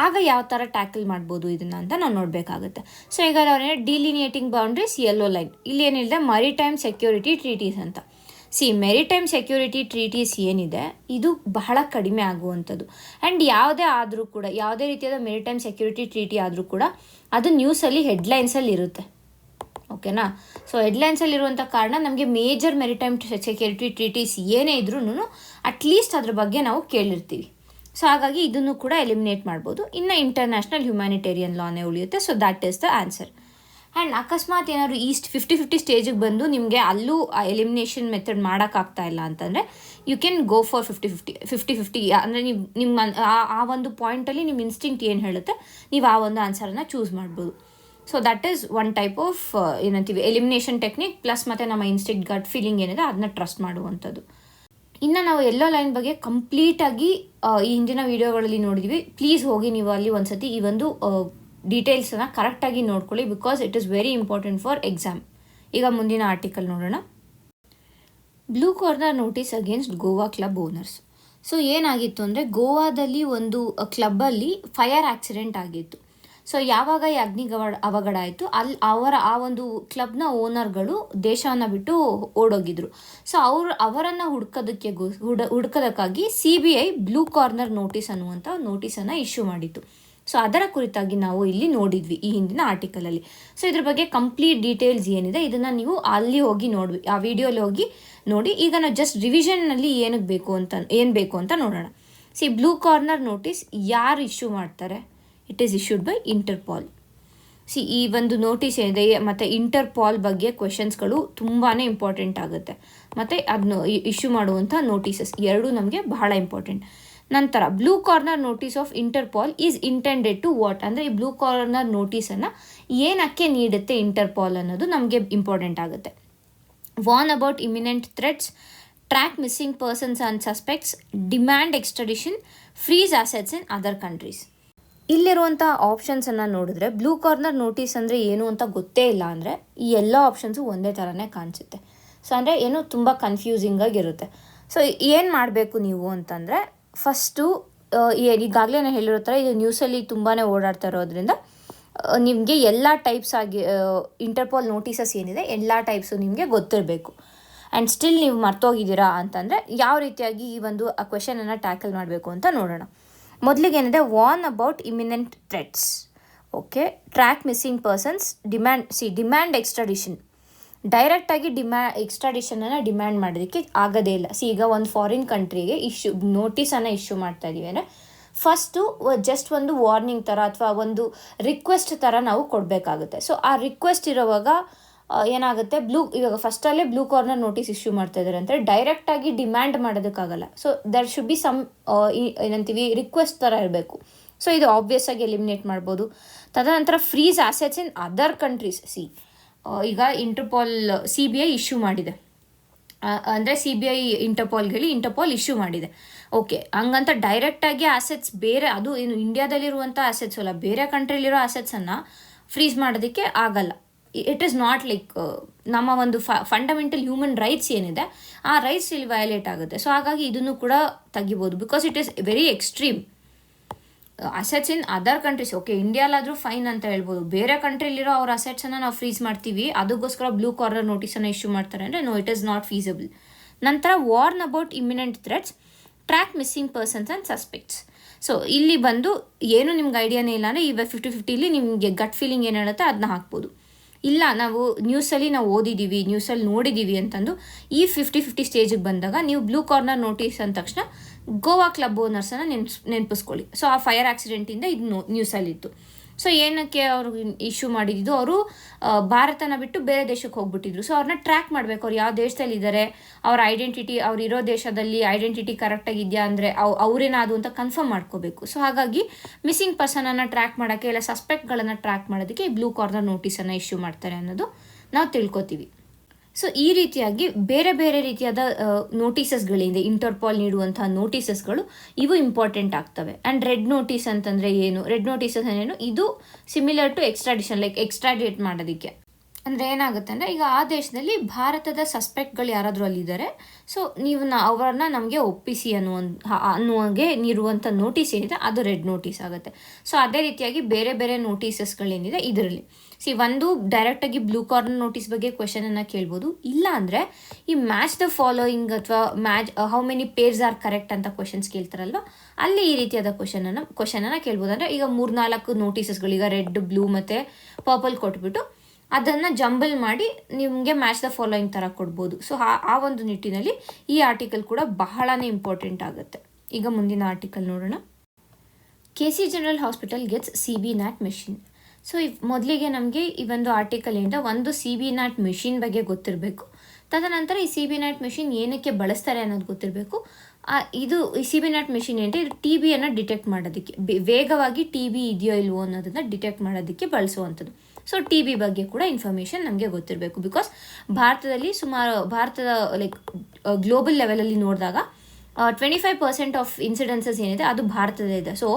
ಆಗ ಯಾವ ಥರ ಟ್ಯಾಕಲ್ ಮಾಡ್ಬೋದು ಇದನ್ನು ಅಂತ ನಾವು ನೋಡಬೇಕಾಗುತ್ತೆ. ಸೊ ಈಗ ಅವ್ರೇನು ಡಿಲಿನಿಯೇಟಿಂಗ್ ಬೌಂಡ್ರೀಸ್ ಯೆಲ್ಲೋ ಲೈನ್, ಇಲ್ಲಿ ಏನಿದೆ ಮರಿಟೈಮ್ ಸೆಕ್ಯೂರಿಟಿ ಟ್ರೀಟೀಸ್ ಅಂತ. ಮೆರಿಟೈಮ್ ಸೆಕ್ಯೂರಿಟಿ ಟ್ರೀಟೀಸ್ ಏನಿದೆ ಇದು ಬಹಳ ಕಡಿಮೆ ಆಗುವಂಥದ್ದು. ಆ್ಯಂಡ್ ಯಾವುದೇ ಆದರೂ ಕೂಡ ಯಾವುದೇ ರೀತಿಯಾದ ಮೆರಿಟೈಮ್ ಸೆಕ್ಯೂರಿಟಿ ಟ್ರೀಟಿ ಆದರೂ ಕೂಡ ಅದು ನ್ಯೂಸಲ್ಲಿ ಹೆಡ್ಲೈನ್ಸಲ್ಲಿ ಇರುತ್ತೆ. ಓಕೆನಾ. ಸೊ ಹೆಡ್ಲೈನ್ಸಲ್ಲಿರುವಂಥ ಕಾರಣ ನಮಗೆ ಮೇಜರ್ ಮೆರಿಟೈಮ್ ಸೆಕ್ಯೂರಿಟಿ ಟ್ರೀಟೀಸ್ ಏನೇ ಇದ್ರೂ ಅಟ್ಲೀಸ್ಟ್ ಅದ್ರ ಬಗ್ಗೆ ನಾವು ಕೇಳಿರ್ತೀವಿ. ಸೊ ಹಾಗಾಗಿ ಇದನ್ನು ಕೂಡ ಎಲಿಮಿನೇಟ್ ಮಾಡ್ಬೋದು. ಇನ್ನು ಇಂಟರ್ನ್ಯಾಷನಲ್ ಹ್ಯುಮ್ಯಾನಿಟೇರಿಯನ್ ಲಾನೇ ಉಳಿಯುತ್ತೆ. So that is the answer. And ಅಕಸ್ಮಾತ್ ಏನಾದರೂ ಈ 50-50 ಸ್ಟೇಜಿಗೆ ಬಂದು ನಿಮಗೆ ಅಲ್ಲೂ ಆ ಎಲಿಮಿನೇಷನ್ ಮೆಥಡ್ ಮಾಡೋಕ್ಕಾಗ್ತಾ ಇಲ್ಲ ಅಂತಂದರೆ ಯು ಕ್ಯಾನ್ ಗೋ ಫಾರ್ 50-50 ಅಂದರೆ ನೀವು ನಿಮ್ಮ ಆ ಒಂದು ಪಾಯಿಂಟಲ್ಲಿ ನಿಮ್ಮ ಇನ್ಸ್ಟಿಂಕ್ಟ್ ಏನು ಹೇಳುತ್ತೆ ನೀವು ಆ ಒಂದು ಆನ್ಸರನ್ನು ಚೂಸ್ ಮಾಡ್ಬೋದು. So that is one type of ಏನಂತೀವಿ ಎಲಿಮಿನೇಷನ್ ಟೆಕ್ನಿಕ್ ಪ್ಲಸ್ ಮತ್ತು ನಮ್ಮ ಇನ್ಸ್ಟಿಂಕ್ಟ್ ಗಟ್ ಫೀಲಿಂಗ್ ಏನಿದೆ ಅದನ್ನ ಟ್ರಸ್ಟ್ ಮಾಡುವಂಥದ್ದು. ಇನ್ನು ನಾವು ಯೆಲ್ಲೋ ಲೈನ್ ಬಗ್ಗೆ ಕಂಪ್ಲೀಟಾಗಿ ಈ ಹಿಂದಿನ ವೀಡಿಯೋಗಳಲ್ಲಿ ನೋಡಿದ್ವಿ. ಪ್ಲೀಸ್ ಹೋಗಿ ನೀವು ಅಲ್ಲಿ ಒಂದ್ಸತಿ ಈ ಒಂದು ಡೀಟೇಲ್ಸನ್ನು ಕರೆಕ್ಟಾಗಿ ನೋಡ್ಕೊಳ್ಳಿ. Because it is very important for exam. ಈಗ ಮುಂದಿನ ಆರ್ಟಿಕಲ್ ನೋಡೋಣ. Blue corner notice against Goa club owners. So ಏನಾಗಿತ್ತು ಅಂದರೆ ಗೋವಾದಲ್ಲಿ ಒಂದು ಕ್ಲಬ್ಬಲ್ಲಿ ಫೈರ್ ಆಕ್ಸಿಡೆಂಟ್ ಆಗಿತ್ತು. ಸೊ ಯಾವಾಗ ಈ ಅವಘಡ ಆಯಿತು ಅವರ ಆ ಒಂದು ಕ್ಲಬ್ನ ಓನರ್ಗಳು ದೇಶವನ್ನು ಬಿಟ್ಟು ಓಡೋಗಿದ್ರು. ಸೊ ಅವರನ್ನು ಹುಡ್ಕೋದಕ್ಕಾಗಿ CBI ಬ್ಲೂ ಕಾರ್ನರ್ ನೋಟಿಸ್ ಅನ್ನುವಂಥ ನೋಟಿಸನ್ನು ಇಶ್ಯೂ ಮಾಡಿತ್ತು. ಸೊ ಅದರ ಕುರಿತಾಗಿ ನಾವು ಇಲ್ಲಿ ನೋಡಿದ್ವಿ ಈ ಹಿಂದಿನ ಆರ್ಟಿಕಲಲ್ಲಿ. ಸೊ ಇದ್ರ ಬಗ್ಗೆ ಕಂಪ್ಲೀಟ್ ಡೀಟೇಲ್ಸ್ ಏನಿದೆ ಇದನ್ನು ನೀವು ಅಲ್ಲಿ ಹೋಗಿ ನೋಡ್ವಿ, ಆ ವಿಡಿಯೋಲಿ ಹೋಗಿ ನೋಡಿ. ಈಗ ನಾವು ಜಸ್ಟ್ ರಿವಿಷನ್ನಲ್ಲಿ ಏನು ಬೇಕು ಅಂತ ನೋಡೋಣ. ಬ್ಲೂ ಕಾರ್ನರ್ ನೋಟಿಸ್ ಯಾರು ಇಶ್ಯೂ ಮಾಡ್ತಾರೆ? It is issued by Interpol. ಈ ಒಂದು ನೋಟಿಸ್ ಏನಿದೆ ಮತ್ತು ಇಂಟರ್ಪಾಲ್ ಬಗ್ಗೆ ಕ್ವೆಶನ್ಸ್ಗಳು ತುಂಬಾ ಇಂಪಾರ್ಟೆಂಟ್ ಆಗುತ್ತೆ. ಮತ್ತು ಅದನ್ನು ಇಶ್ಯೂ ಮಾಡುವಂಥ ನೋಟಿಸಸ್ ಎರಡೂ ನಮಗೆ ಬಹಳ ಇಂಪಾರ್ಟೆಂಟ್. ನಂತರ blue corner notice of Interpol is intended to what, ಅಂದರೆ ಈ ಬ್ಲೂ ಕಾರ್ನರ್ ನೋಟಿಸನ್ನು ಏನಕ್ಕೆ ನೀಡುತ್ತೆ ಇಂಟರ್ಪಾಲ್ ಅನ್ನೋದು ನಮಗೆ ಇಂಪಾರ್ಟೆಂಟ್ ಆಗುತ್ತೆ. Warn about imminent threats, track missing persons and suspects, demand extradition, freeze assets in other countries. ಇಲ್ಲಿರುವಂಥ ಆಪ್ಷನ್ಸನ್ನು ನೋಡಿದ್ರೆ ಬ್ಲೂ ಕಾರ್ನರ್ ನೋಟಿಸ್ ಅಂದರೆ ಏನು ಅಂತ ಗೊತ್ತೇ ಇಲ್ಲ ಅಂದರೆ ಈ ಎಲ್ಲ ಆಪ್ಷನ್ಸು ಒಂದೇ ಥರನೇ ಕಾಣಿಸುತ್ತೆ. ಸೊ ಅಂದರೆ ಏನು ತುಂಬ ಕನ್ಫ್ಯೂಸಿಂಗಾಗಿರುತ್ತೆ. ಸೊ ಏನು ಮಾಡಬೇಕು ನೀವು ಅಂತಂದರೆ ಫಸ್ಟು ಈಗಾಗಲೇ ನಾನು ಹೇಳಿರೋ ಥರ ಇದು ನ್ಯೂಸಲ್ಲಿ ತುಂಬಾ ಓಡಾಡ್ತಾ ಇರೋದ್ರಿಂದ ನಿಮಗೆ ಎಲ್ಲ ಟೈಪ್ಸ್ ಆಗಿ ಇಂಟರ್ಪಾಲ್ ನೋಟಿಸಸ್ ಏನಿದೆ ಎಲ್ಲ ಟೈಪ್ಸು ನಿಮಗೆ ಗೊತ್ತಿರಬೇಕು. ಆ್ಯಂಡ್ ಸ್ಟಿಲ್ ನೀವು ಮರ್ತೋಗಿದ್ದೀರಾ ಅಂತಂದರೆ ಯಾವ ರೀತಿಯಾಗಿ ಈ ಒಂದು ಆ ಕ್ವೆಶನನ್ನು ಟ್ಯಾಕಲ್ ಮಾಡಬೇಕು ಅಂತ ನೋಡೋಣ. ಮೊದಲಿಗೆ ಏನಿದೆ, warn about imminent threats, okay, track missing persons, demand extradition. ಡೈರೆಕ್ಟಾಗಿ ಎಕ್ಸ್ಟ್ರಾಡಿಷನನ್ನು ಡಿಮ್ಯಾಂಡ್ ಮಾಡೋದಕ್ಕೆ ಆಗೋದೇ ಇಲ್ಲ. ಈಗ ಒಂದು ಫಾರಿನ್ ಕಂಟ್ರಿಗೆ ನೋಟಿಸನ್ನು ಇಶ್ಯೂ ಮಾಡ್ತಾ ಇದ್ದೀವಿ ಅಂದರೆ ಫಸ್ಟು ಜಸ್ಟ್ ಒಂದು ವಾರ್ನಿಂಗ್ ಥರ ಅಥವಾ ಒಂದು ರಿಕ್ವೆಸ್ಟ್ ಥರ ನಾವು ಕೊಡಬೇಕಾಗುತ್ತೆ. ಸೊ ಆ ರಿಕ್ವೆಸ್ಟ್ ಇರೋವಾಗ ಏನಾಗುತ್ತೆ, ಇವಾಗ ಫಸ್ಟಲ್ಲೇ ಬ್ಲೂ ಕಾರ್ನರ್ ನೋಟಿಸ್ ಇಶ್ಯೂ ಮಾಡ್ತಾ ಇದ್ದಾರೆ ಅಂದರೆ ಡೈರೆಕ್ಟಾಗಿ ಡಿಮ್ಯಾಂಡ್ ಮಾಡೋದಕ್ಕಾಗಲ್ಲ. So there should be some ಏನಂತೀವಿ ರಿಕ್ವೆಸ್ಟ್ ಥರ ಇರಬೇಕು. ಸೊ ಇದು ಆಬ್ವಿಯಸ್ ಆಗಿ ಎಲಿಮಿನೇಟ್ ಮಾಡ್ಬೋದು. ತದನಂತರ freeze assets in other countries. ಈಗ ಇಂಟರ್ಪಾಲ್ CBI ಇಶ್ಯೂ ಮಾಡಿದೆ ಅಂದರೆ CBI ಇಂಟರ್ಪಾಲ್ ಇಶ್ಯೂ ಮಾಡಿದೆ. ಓಕೆ, ಹಂಗಂತ ಡೈರೆಕ್ಟಾಗಿ ಅಸೆಟ್ಸ್ ಬೇರೆ, ಅದು ಏನು ಇಂಡಿಯಾದಲ್ಲಿರುವಂಥ ಅಸೆಟ್ಸ್ ಅಲ್ಲ, ಬೇರೆ ಕಂಟ್ರಿಲಿರೋ ಅಸೆಟ್ಸನ್ನು ಫ್ರೀಸ್ ಮಾಡೋದಕ್ಕೆ ಆಗಲ್ಲ. ಇಟ್ ಈಸ್ ನಾಟ್ ಲೈಕ್ ನಮ್ಮ ಒಂದು ಫಂಡಮೆಂಟಲ್ ಹ್ಯೂಮನ್ ರೈಟ್ಸ್ ಏನಿದೆ ಆ ರೈಟ್ಸ್ ಇಲ್ಲಿ ವಯೋಲೇಟ್ ಆಗುತ್ತೆ. ಸೊ ಹಾಗಾಗಿ ಇದನ್ನು ಕೂಡ ತೆಗಿಬೋದು, because it is very extreme. Assets in other countries, okay ಇಂಡಿಯಾಲಾದರೂ ಫೈನ್ ಅಂತ ಹೇಳ್ಬೋದು, ಬೇರೆ ಕಂಟ್ರಿಲಿರೋ ಅವ್ರ ಅಸೆಟ್ಸನ್ನು ನಾವು ಫ್ರೀಸ್ ಮಾಡ್ತೀವಿ ಅದಕ್ಕೋಸ್ಕರ ಬ್ಲೂ ಕಾರ್ನರ್ ನೋಟಿಸನ್ನು ಇಶ್ಯೂ ಮಾಡ್ತಾರೆ ಅಂದರೆ ನೋ, ಇಟ್ ಈಸ್ ನಾಟ್ ಫೀಸಬಲ್. ನಂತರ warn about imminent threats, track missing persons and suspects. So ಇಲ್ಲಿ ಬಂದು ಏನು ನಿಮ್ಗೆ ಐಡಿಯಾನೇ ಇಲ್ಲ ಅಂದರೆ ಇವಾಗ 50-50 ನಿಮಗೆ ಗಟ್ ಫೀಲಿಂಗ್ ಏನು ಹೇಳುತ್ತೆ ಅದನ್ನ ಹಾಕ್ಬೋದು. ಇಲ್ಲ ನಾವು ನ್ಯೂಸಲ್ಲಿ ಓದಿದ್ದೀವಿ, ನ್ಯೂಸಲ್ಲಿ ನೋಡಿದ್ದೀವಿ ಅಂತಂದು ಈ 50-50 ಸ್ಟೇಜಿಗೆ ಬಂದಾಗ ನೀವು ಬ್ಲೂ ಕಾರ್ನರ್ ನೋಟಿಸ್ ಅಂದ ತಕ್ಷಣ ಗೋವಾ ಕ್ಲಬ್ ಓನರ್ಸನ್ನು ನೆನಪಿಸ್ಕೊಳ್ಳಿ. ಸೊ ಆ ಫೈರ್ ಆಕ್ಸಿಡೆಂಟಿಂದ ಇದು ನ್ಯೂಸಲ್ಲಿತ್ತು. ಸೊ ಏನಕ್ಕೆ ಅವರು ಇಶ್ಯೂ ಮಾಡಿದ್ದು, ಅವರು ಭಾರತನ ಬಿಟ್ಟು ಬೇರೆ ದೇಶಕ್ಕೆ ಹೋಗ್ಬಿಟ್ಟಿದ್ರು. ಸೊ ಅವ್ರನ್ನ ಟ್ರ್ಯಾಕ್ ಮಾಡಬೇಕು, ಅವ್ರು ಯಾವ ದೇಶದಲ್ಲಿ ಇದ್ದಾರೆ, ಅವ್ರ ಐಡೆಂಟಿಟಿ, ಅವ್ರು ಇರೋ ದೇಶದಲ್ಲಿ ಐಡೆಂಟಿಟಿ ಕರೆಕ್ಟಾಗಿದೆಯಾ ಅಂದರೆ ಅವರೇನಾದು ಅಂತ ಕನ್ಫರ್ಮ್ ಮಾಡ್ಕೋಬೇಕು. ಸೊ ಹಾಗಾಗಿ ಮಿಸ್ಸಿಂಗ್ ಪರ್ಸನನ್ನು ಟ್ರ್ಯಾಕ್ ಮಾಡೋಕ್ಕೆ ಇಲ್ಲ ಸಸ್ಪೆಕ್ಟ್ಗಳನ್ನು ಟ್ರ್ಯಾಕ್ ಮಾಡೋದಕ್ಕೆ ಈ ಬ್ಲೂ ಕಾರ್ನರ್ ನೋಟಿಸನ್ನು ಇಶ್ಯೂ ಮಾಡ್ತಾರೆ ಅನ್ನೋದು ನಾವು ತಿಳ್ಕೊತೀವಿ. ಸೊ ಈ ರೀತಿಯಾಗಿ ಬೇರೆ ಬೇರೆ ರೀತಿಯಾದ ನೋಟಿಸಸ್ಗಳಿದೆ, ಇಂಟರ್ಪಾಲ್ ನೀಡುವಂತಹ ನೋಟಿಸಸ್ಗಳು ಇವು ಇಂಪಾರ್ಟೆಂಟ್ ಆಗ್ತವೆ. ಆ್ಯಂಡ್ ರೆಡ್ ನೋಟಿಸ್ ಅಂತಂದರೆ ಏನು, ರೆಡ್ ನೋಟಿಸಸ್ ಏನು, ಇದು ಸಿಮಿಲರ್ ಟು ಎಕ್ಸ್ಟ್ರಾಡಿಷನ್, ಲೈಕ್ ಎಕ್ಸ್ಟ್ರಾಡಿಯೇಟ್ ಮಾಡೋದಕ್ಕೆ. ಅಂದರೆ ಏನಾಗುತ್ತೆ ಅಂದರೆ ಈಗ ಆ ದೇಶದಲ್ಲಿ ಭಾರತದ ಸಸ್ಪೆಕ್ಟ್ಗಳು ಯಾರಾದರೂ ಅಲ್ಲಿದ್ದಾರೆ, ಸೊ ನೀವು ಅವರನ್ನ ನಮಗೆ ಒಪ್ಪಿಸಿ ಅನ್ನುವಾಗೆ ನೀಡುವಂಥ ನೋಟಿಸ್ ಏನಿದೆ ಅದು ರೆಡ್ ನೋಟಿಸ್ ಆಗುತ್ತೆ. ಸೊ ಅದೇ ರೀತಿಯಾಗಿ ಬೇರೆ ಬೇರೆ ನೋಟಿಸಸ್ಗಳೇನಿದೆ ಇದರಲ್ಲಿ ಒಂದು ಡೈರೆಕ್ಟಾಗಿ ಬ್ಲೂ ಕಾರ್ನರ್ ನೋಟಿಸ್ ಬಗ್ಗೆ ಕ್ವೆಶನನ್ನು ಕೇಳ್ಬೋದು. ಇಲ್ಲ ಅಂದರೆ ಈ ಮ್ಯಾಚ್ ದ ಫಾಲೋಯಿಂಗ್ ಅಥವಾ how many pairs are correct ಅಂತ ಕ್ವೆಶನ್ಸ್ ಕೇಳ್ತಾರಲ್ವ, ಅಲ್ಲಿ ಈ ರೀತಿಯಾದ ಕ್ವೆಶನನ್ನು ಕೇಳ್ಬೋದು. ಅಂದರೆ ಈಗ 3-4 ನೋಟಿಸಸ್ಗಳು, ಈಗ ರೆಡ್, ಬ್ಲೂ ಮತ್ತು ಪರ್ಪಲ್ ಕೊಟ್ಬಿಟ್ಟು ಅದನ್ನು ಜಂಬಲ್ ಮಾಡಿ ನಿಮಗೆ ಮ್ಯಾಚ್ ದ ಫಾಲೋಯಿಂಗ್ ಥರ ಕೊಡ್ಬೋದು. ಸೊ ಆ ಒಂದು ನಿಟ್ಟಿನಲ್ಲಿ ಈ ಆರ್ಟಿಕಲ್ ಕೂಡ ಬಹಳನೇ ಇಂಪಾರ್ಟೆಂಟ್ ಆಗುತ್ತೆ. ಈಗ ಮುಂದಿನ ಆರ್ಟಿಕಲ್ ನೋಡೋಣ. KC general hospital gets CB-NAT machine. So ಮೊದಲಿಗೆ ನಮಗೆ ಈ ಒಂದು ಆರ್ಟಿಕಲಿಂದ ಒಂದು CB-NAT ಮೆಷಿನ್ ಬಗ್ಗೆ ಗೊತ್ತಿರಬೇಕು. ತದನಂತರ ಈ CB-NAT ಮೆಷಿನ್ ಏನಕ್ಕೆ ಬಳಸ್ತಾರೆ ಅನ್ನೋದು ಗೊತ್ತಿರಬೇಕು. ಇದು ಈ CB-NAT ಮೆಷಿನ್ ಏನಂటే ಇದು TBಯನ್ನು ಡಿಟೆಕ್ಟ್ ಮಾಡೋದಕ್ಕೆ, ವೇಗವಾಗಿ TB ಇದೆಯೋ ಇಲ್ವೋ ಅನ್ನೋದನ್ನು ಡಿಟೆಕ್ಟ್ ಮಾಡೋದಕ್ಕೆ ಬಳಸುವಂಥದ್ದು. ಸೊ TB ಬಗ್ಗೆ ಕೂಡ ಇನ್ಫಾರ್ಮೇಷನ್ ನಮಗೆ ಗೊತ್ತಿರಬೇಕು. ಬಿಕಾಸ್ ಭಾರತದ ಲೈಕ್ ಗ್ಲೋಬಲ್ ಲೆವೆಲಲ್ಲಿ ನೋಡಿದಾಗ 25% ಆಫ್ ಇನ್ಸಿಡೆನ್ಸಸ್ ಏನಿದೆ ಅದು ಭಾರತದಲ್ಲೇ ಇದೆ. ಸೊ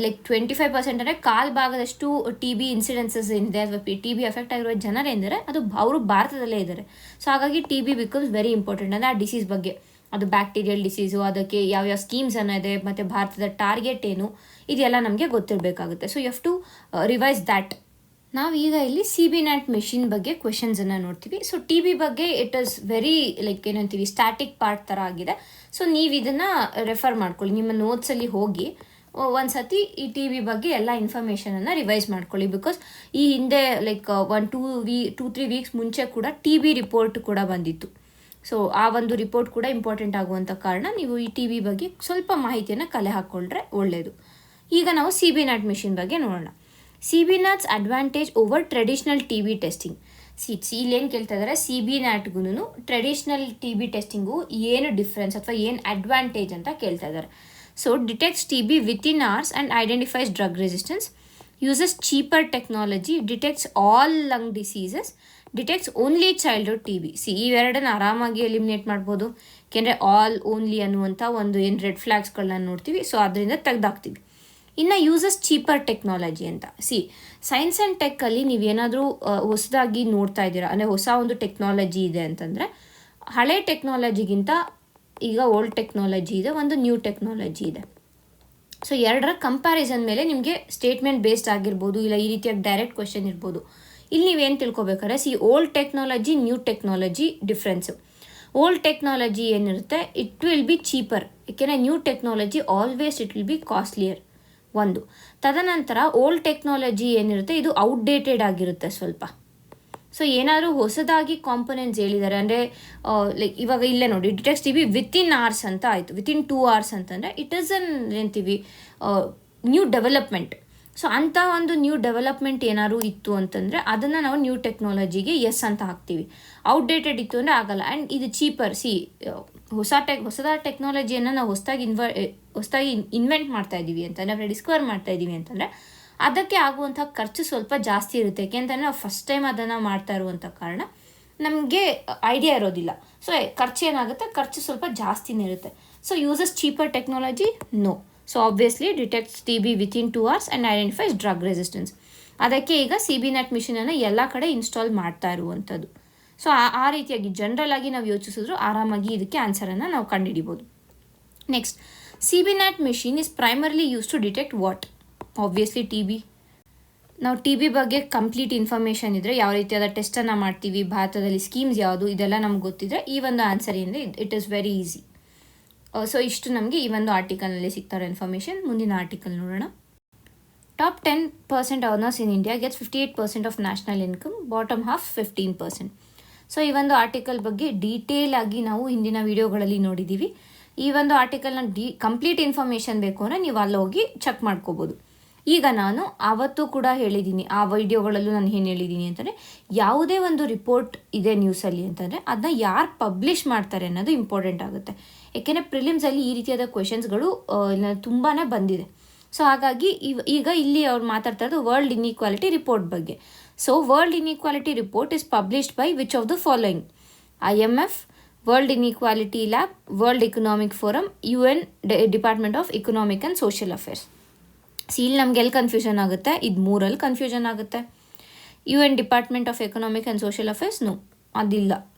ಲೈಕ್ 25% ಅಂದರೆ ಕಾಲ್ ಭಾಗದಷ್ಟು TB ಇನ್ಸಿಡೆನ್ಸಸ್ ಏನಿದೆ ಅಥವಾ TB ಎಫೆಕ್ಟ್ ಆಗಿರೋ ಜನರೇನಿದ್ದಾರೆ ಅವರು ಭಾರತದಲ್ಲೇ ಇದ್ದಾರೆ. ಸೊ ಹಾಗಾಗಿ TB ಬಿಕಮ್ಸ್ ವೆರಿ ಇಂಪಾರ್ಟೆಂಟ್. ಅಂದರೆ ಆ ಡಿಸೀಸ್ ಬಗ್ಗೆ, ಅದು ಬ್ಯಾಕ್ಟೀರಿಯಲ್ ಡಿಸೀಸು, ಅದಕ್ಕೆ ಯಾವ್ಯಾವ ಸ್ಕೀಮ್ಸ್ ಅನ್ನೋ ಇದೆ ಮತ್ತು ಭಾರತದ ಟಾರ್ಗೆಟ್ ಏನು, ಇದೆಲ್ಲ ನಮಗೆ ಗೊತ್ತಿರಬೇಕಾಗುತ್ತೆ. So you have to revise that. ನಾವೀಗ ಇಲ್ಲಿ CB-NAT ಮೆಷಿನ್ ಬಗ್ಗೆ ಕ್ವೆಶನ್ಸನ್ನು ನೋಡ್ತೀವಿ. ಸೊ TB ಬಗ್ಗೆ ಇಟ್ ಈಸ್ ವೆರಿ ಲೈಕ್ ಏನಂತೀವಿ ಸ್ಟ್ಯಾಟಿಕ್ ಪಾರ್ಟ್ ಥರ ಆಗಿದೆ. ಸೊ ನೀವು ಇದನ್ನು ರೆಫರ್ ಮಾಡ್ಕೊಳ್ಳಿ, ನಿಮ್ಮ ನೋಟ್ಸಲ್ಲಿ ಹೋಗಿ ಒಂದು ಸತಿ ಈ ಟಿ ಬಿ ಬಗ್ಗೆ ಎಲ್ಲ ಇನ್ಫಾರ್ಮೇಷನನ್ನು ರಿವೈಸ್ ಮಾಡ್ಕೊಳ್ಳಿ. ಬಿಕಾಸ್ ಈ ಹಿಂದೆ ಲೈಕ್ 2-3 ವೀಕ್ಸ್ ಮುಂಚೆ ಕೂಡ ಟಿ ಬಿ ರಿಪೋರ್ಟ್ ಕೂಡ ಬಂದಿತ್ತು. ಸೊ ಆ ಒಂದು ರಿಪೋರ್ಟ್ ಕೂಡ ಇಂಪಾರ್ಟೆಂಟ್ ಆಗುವಂಥ ಕಾರಣ ನೀವು ಈ ಟಿ ಬಿ ಬಗ್ಗೆ ಸ್ವಲ್ಪ ಮಾಹಿತಿಯನ್ನು ಕಲೆ ಹಾಕ್ಕೊಂಡ್ರೆ ಒಳ್ಳೆಯದು. ಈಗ ನಾವು ಸಿ ಬಿ ನ್ಯಾಟ್ ಮಿಷಿನ್ ಬಗ್ಗೆ ನೋಡೋಣ. C B NAT's advantage over traditional T B testing. ಇಲ್ಲೇನು ಕೇಳ್ತಾ ಇದ್ದಾರೆ, ಸಿ ಬಿ ನ್ಯಾಟ್ಗೂ ಟ್ರೆಡಿಷ್ನಲ್ ಟಿ ಬಿ ಟೆಸ್ಟಿಂಗು ಏನು ಡಿಫ್ರೆನ್ಸ್ ಅಥವಾ ಏನು ಅಡ್ವಾಂಟೇಜ್ ಅಂತ ಕೇಳ್ತಾ ಇದ್ದಾರೆ. So detects T B within hours and identifies drug resistance, uses cheaper technology, detects all lung diseases, detects only childhood T B. ಇವೆರಡನ್ನ ಆರಾಮಾಗಿ ಎಲಿಮಿನೇಟ್ ಮಾಡ್ಬೋದು. ಯಾಕೆಂದರೆ ಆಲ್ ಓನ್ಲಿ ಅನ್ನುವಂಥ ಒಂದು ಏನು ರೆಡ್ ಫ್ಲ್ಯಾಗ್ಸ್ಗಳನ್ನ ನೋಡ್ತೀವಿ, ಸೊ ಅದರಿಂದ ತೆಗೆದಾಕ್ತೀವಿ. ಇನ್ನು ಯೂಸಸ್ ಚೀಪರ್ ಟೆಕ್ನಾಲಜಿ ಅಂತ. ಸೈನ್ಸ್ ಆ್ಯಂಡ್ ಟೆಕ್ಕಲ್ಲಿ ನೀವೇನಾದರೂ ಹೊಸದಾಗಿ ನೋಡ್ತಾ ಇದ್ದೀರಾ, ಅಂದರೆ ಹೊಸ ಒಂದು ಟೆಕ್ನಾಲಜಿ ಇದೆ ಅಂತಂದರೆ ಹಳೆ ಟೆಕ್ನಾಲಜಿಗಿಂತ ಈಗ ಓಲ್ಡ್ ಟೆಕ್ನಾಲಜಿ ಇದೆ, ಒಂದು ನ್ಯೂ ಟೆಕ್ನಾಲಜಿ ಇದೆ. ಸೊ ಎರಡರ ಕಂಪ್ಯಾರಿಸನ್ ಮೇಲೆ ನಿಮಗೆ ಸ್ಟೇಟ್ಮೆಂಟ್ ಬೇಸ್ಡ್ ಆಗಿರ್ಬೋದು, ಇಲ್ಲ ಈ ರೀತಿಯಾಗಿ ಡೈರೆಕ್ಟ್ ಕ್ವೆಶನ್ ಇರ್ಬೋದು. ಇಲ್ಲಿ ನೀವೇನು ತಿಳ್ಕೊಬೇಕಾದ್ರೆ old technology, new technology difference. Old technology ಏನಿರುತ್ತೆ, ಇಟ್ ವಿಲ್ ಬಿ ಚೀಪರ್. ಏಕೆಂದರೆ new technology always it will be costlier ಒಂದು. ತದನಂತರ ಓಲ್ಡ್ ಟೆಕ್ನಾಲಜಿ ಏನಿರುತ್ತೆ ಇದು ಔಟ್ಡೇಟೆಡ್ ಆಗಿರುತ್ತೆ ಸ್ವಲ್ಪ. ಸೊ ಏನಾದರೂ ಹೊಸದಾಗಿ ಕಾಂಪೊನೆಂಟ್ಸ್ ಹೇಳಿದ್ದಾರೆ ಅಂದರೆ ಲೈಕ್ ಇವಾಗ ಇಲ್ಲೇ ನೋಡಿ, ಡಿಟೆಕ್ಟ್ಸ್ ಟಿ ಬಿ ವಿತಿನ್ ಅವರ್ಸ್ ಅಂತ ಆಯಿತು. ವಿತಿನ್ 2 hours ಅಂತಂದರೆ ಇಟ್ ಈಸ್ ಏನಂತೀವಿ ನ್ಯೂ ಡೆವಲಪ್ಮೆಂಟ್. ಸೊ ಅಂಥ ಒಂದು ನ್ಯೂ ಡೆವಲಪ್ಮೆಂಟ್ ಏನಾದ್ರು ಇತ್ತು ಅಂತಂದರೆ ಅದನ್ನು ನಾವು ನ್ಯೂ ಟೆಕ್ನಾಲಜಿಗೆ ಎಸ್ ಅಂತ ಹಾಕ್ತೀವಿ. ಔಟ್ಡೇಟೆಡ್ ಇತ್ತು ಅಂದರೆ ಆಗಲ್ಲ. ಆ್ಯಂಡ್ ಇದು ಚೀಪರ್. ಹೊಸದಾದ ಟೆಕ್ನಾಲಜಿಯನ್ನು ನಾವು ಹೊಸದಾಗಿ ಇನ್ವೆಂಟ್ ಮಾಡ್ತಾ ಇದ್ದೀವಿ ಅಂತಂದರೆ ಡಿಸ್ಕವರ್ ಮಾಡ್ತಾ ಇದ್ದೀವಿ ಅಂತಂದರೆ ಅದಕ್ಕೆ ಆಗುವಂಥ ಖರ್ಚು ಸ್ವಲ್ಪ ಜಾಸ್ತಿ ಇರುತ್ತೆ. ಯಾಕೆಂತಂದರೆ ನಾವು ಫಸ್ಟ್ ಟೈಮ್ ಅದನ್ನು ಮಾಡ್ತಾ ಇರುವಂಥ ಕಾರಣ ನಮಗೆ ಐಡಿಯಾ ಇರೋದಿಲ್ಲ. ಸೊ ಖರ್ಚು ಏನಾಗುತ್ತೆ, ಖರ್ಚು ಸ್ವಲ್ಪ ಜಾಸ್ತಿನೇ ಇರುತ್ತೆ. So uses cheaper technology no. So obviously detects T B within 2 hours and identifies drug resistance. ಅದಕ್ಕೆ ಈಗ ಸಿ ಬಿ ನ್ಯಾಟ್ ಮಿಷನನ್ನು ಎಲ್ಲ ಕಡೆ ಇನ್ಸ್ಟಾಲ್ ಮಾಡ್ತಾ ಇರುವಂಥದ್ದು. ಸೊ ಆ ರೀತಿಯಾಗಿ ಜನರಲ್ ಆಗಿ ನಾವು ಯೋಚಿಸಿದ್ರು ಆರಾಮಾಗಿ ಇದಕ್ಕೆ ಆನ್ಸರನ್ನು ನಾವು ಕಂಡುಹಿಡಿಬೋದು. Next, C B NAT machine is primarily use to detect what? Obviously T B. ನಾವು ಟಿ ಬಿ ಬಗ್ಗೆ ಕಂಪ್ಲೀಟ್ ಇನ್ಫಾರ್ಮೇಷನ್ ಇದ್ದರೆ ಯಾವ ರೀತಿಯಾದ ಟೆಸ್ಟನ್ನು ಮಾಡ್ತೀವಿ, ಭಾರತದಲ್ಲಿ ಸ್ಕೀಮ್ಸ್ ಯಾವುದು, ಇದೆಲ್ಲ ನಮ್ಗೆ ಗೊತ್ತಿದ್ರೆ ಈ ಒಂದು ಆನ್ಸರ್ ಏನಿದೆ it is very easy. So ಇಷ್ಟು ನಮಗೆ ಈ ಒಂದು ಆರ್ಟಿಕಲ್ನಲ್ಲಿ ಸಿಗ್ತಾರೆ ಇನ್ಫಾರ್ಮೇಷನ್. ಮುಂದಿನ ಆರ್ಟಿಕಲ್ ನೋಡೋಣ. Top 10% earners in India gets 58% of national income, bottom half 15%. So ಈ ಒಂದು ಆರ್ಟಿಕಲ್ ಬಗ್ಗೆ ಡೀಟೇಲ್ ಆಗಿ ನಾವು ಹಿಂದಿನ ವಿಡಿಯೋಗಳಲ್ಲಿ ನೋಡಿದ್ದೀವಿ. ಈ ಒಂದು ಆರ್ಟಿಕಲ್ನ ಕಂಪ್ಲೀಟ್ ಇನ್ಫಾರ್ಮೇಷನ್ ಬೇಕು ಅಂದರೆ ನೀವು ಅಲ್ಲಿ ಹೋಗಿ ಚೆಕ್ ಮಾಡ್ಕೋಬೋದು. ಈಗ ನಾನು ಆವತ್ತೂ ಕೂಡ ಹೇಳಿದ್ದೀನಿ, ಆ ವಿಡಿಯೋಗಳಲ್ಲೂ ನಾನು ಏನು ಹೇಳಿದ್ದೀನಿ ಅಂತಂದರೆ ಯಾವುದೇ ಒಂದು ರಿಪೋರ್ಟ್ ಇದೆ ನ್ಯೂಸಲ್ಲಿ ಅಂತಂದರೆ ಅದನ್ನ ಯಾರು ಪಬ್ಲಿಷ್ ಮಾಡ್ತಾರೆ ಅನ್ನೋದು ಇಂಪಾರ್ಟೆಂಟ್ ಆಗುತ್ತೆ. ಏಕೆಂದರೆ ಪ್ರಿಲಿಮ್ಸಲ್ಲಿ ಈ ರೀತಿಯಾದ ಕ್ವೆಶನ್ಸ್ಗಳು ತುಂಬಾ ಬಂದಿದೆ. ಸೊ ಹಾಗಾಗಿ ಈಗ ಇಲ್ಲಿ ಅವ್ರು ಮಾತಾಡ್ತಾ ಇರೋದು ವರ್ಲ್ಡ್ ಇನ್ಇಕ್ವಾಲಿಟಿ ರಿಪೋರ್ಟ್ ಬಗ್ಗೆ. So world inequality report is published by which of the following: IMF, world inequality lab, world economic forum, UN department of economic and social affairs. ಇಲ್ಲಿ ನಮ್ಗೆ ಎಲ್ಲಿ ಕನ್ಫ್ಯೂಷನ್ ಆಗುತ್ತೆ, ಇದು 3 ಕನ್ಫ್ಯೂಷನ್ ಆಗುತ್ತೆ. UN department of economic and social affairs ಅದಿಲ್ಲ,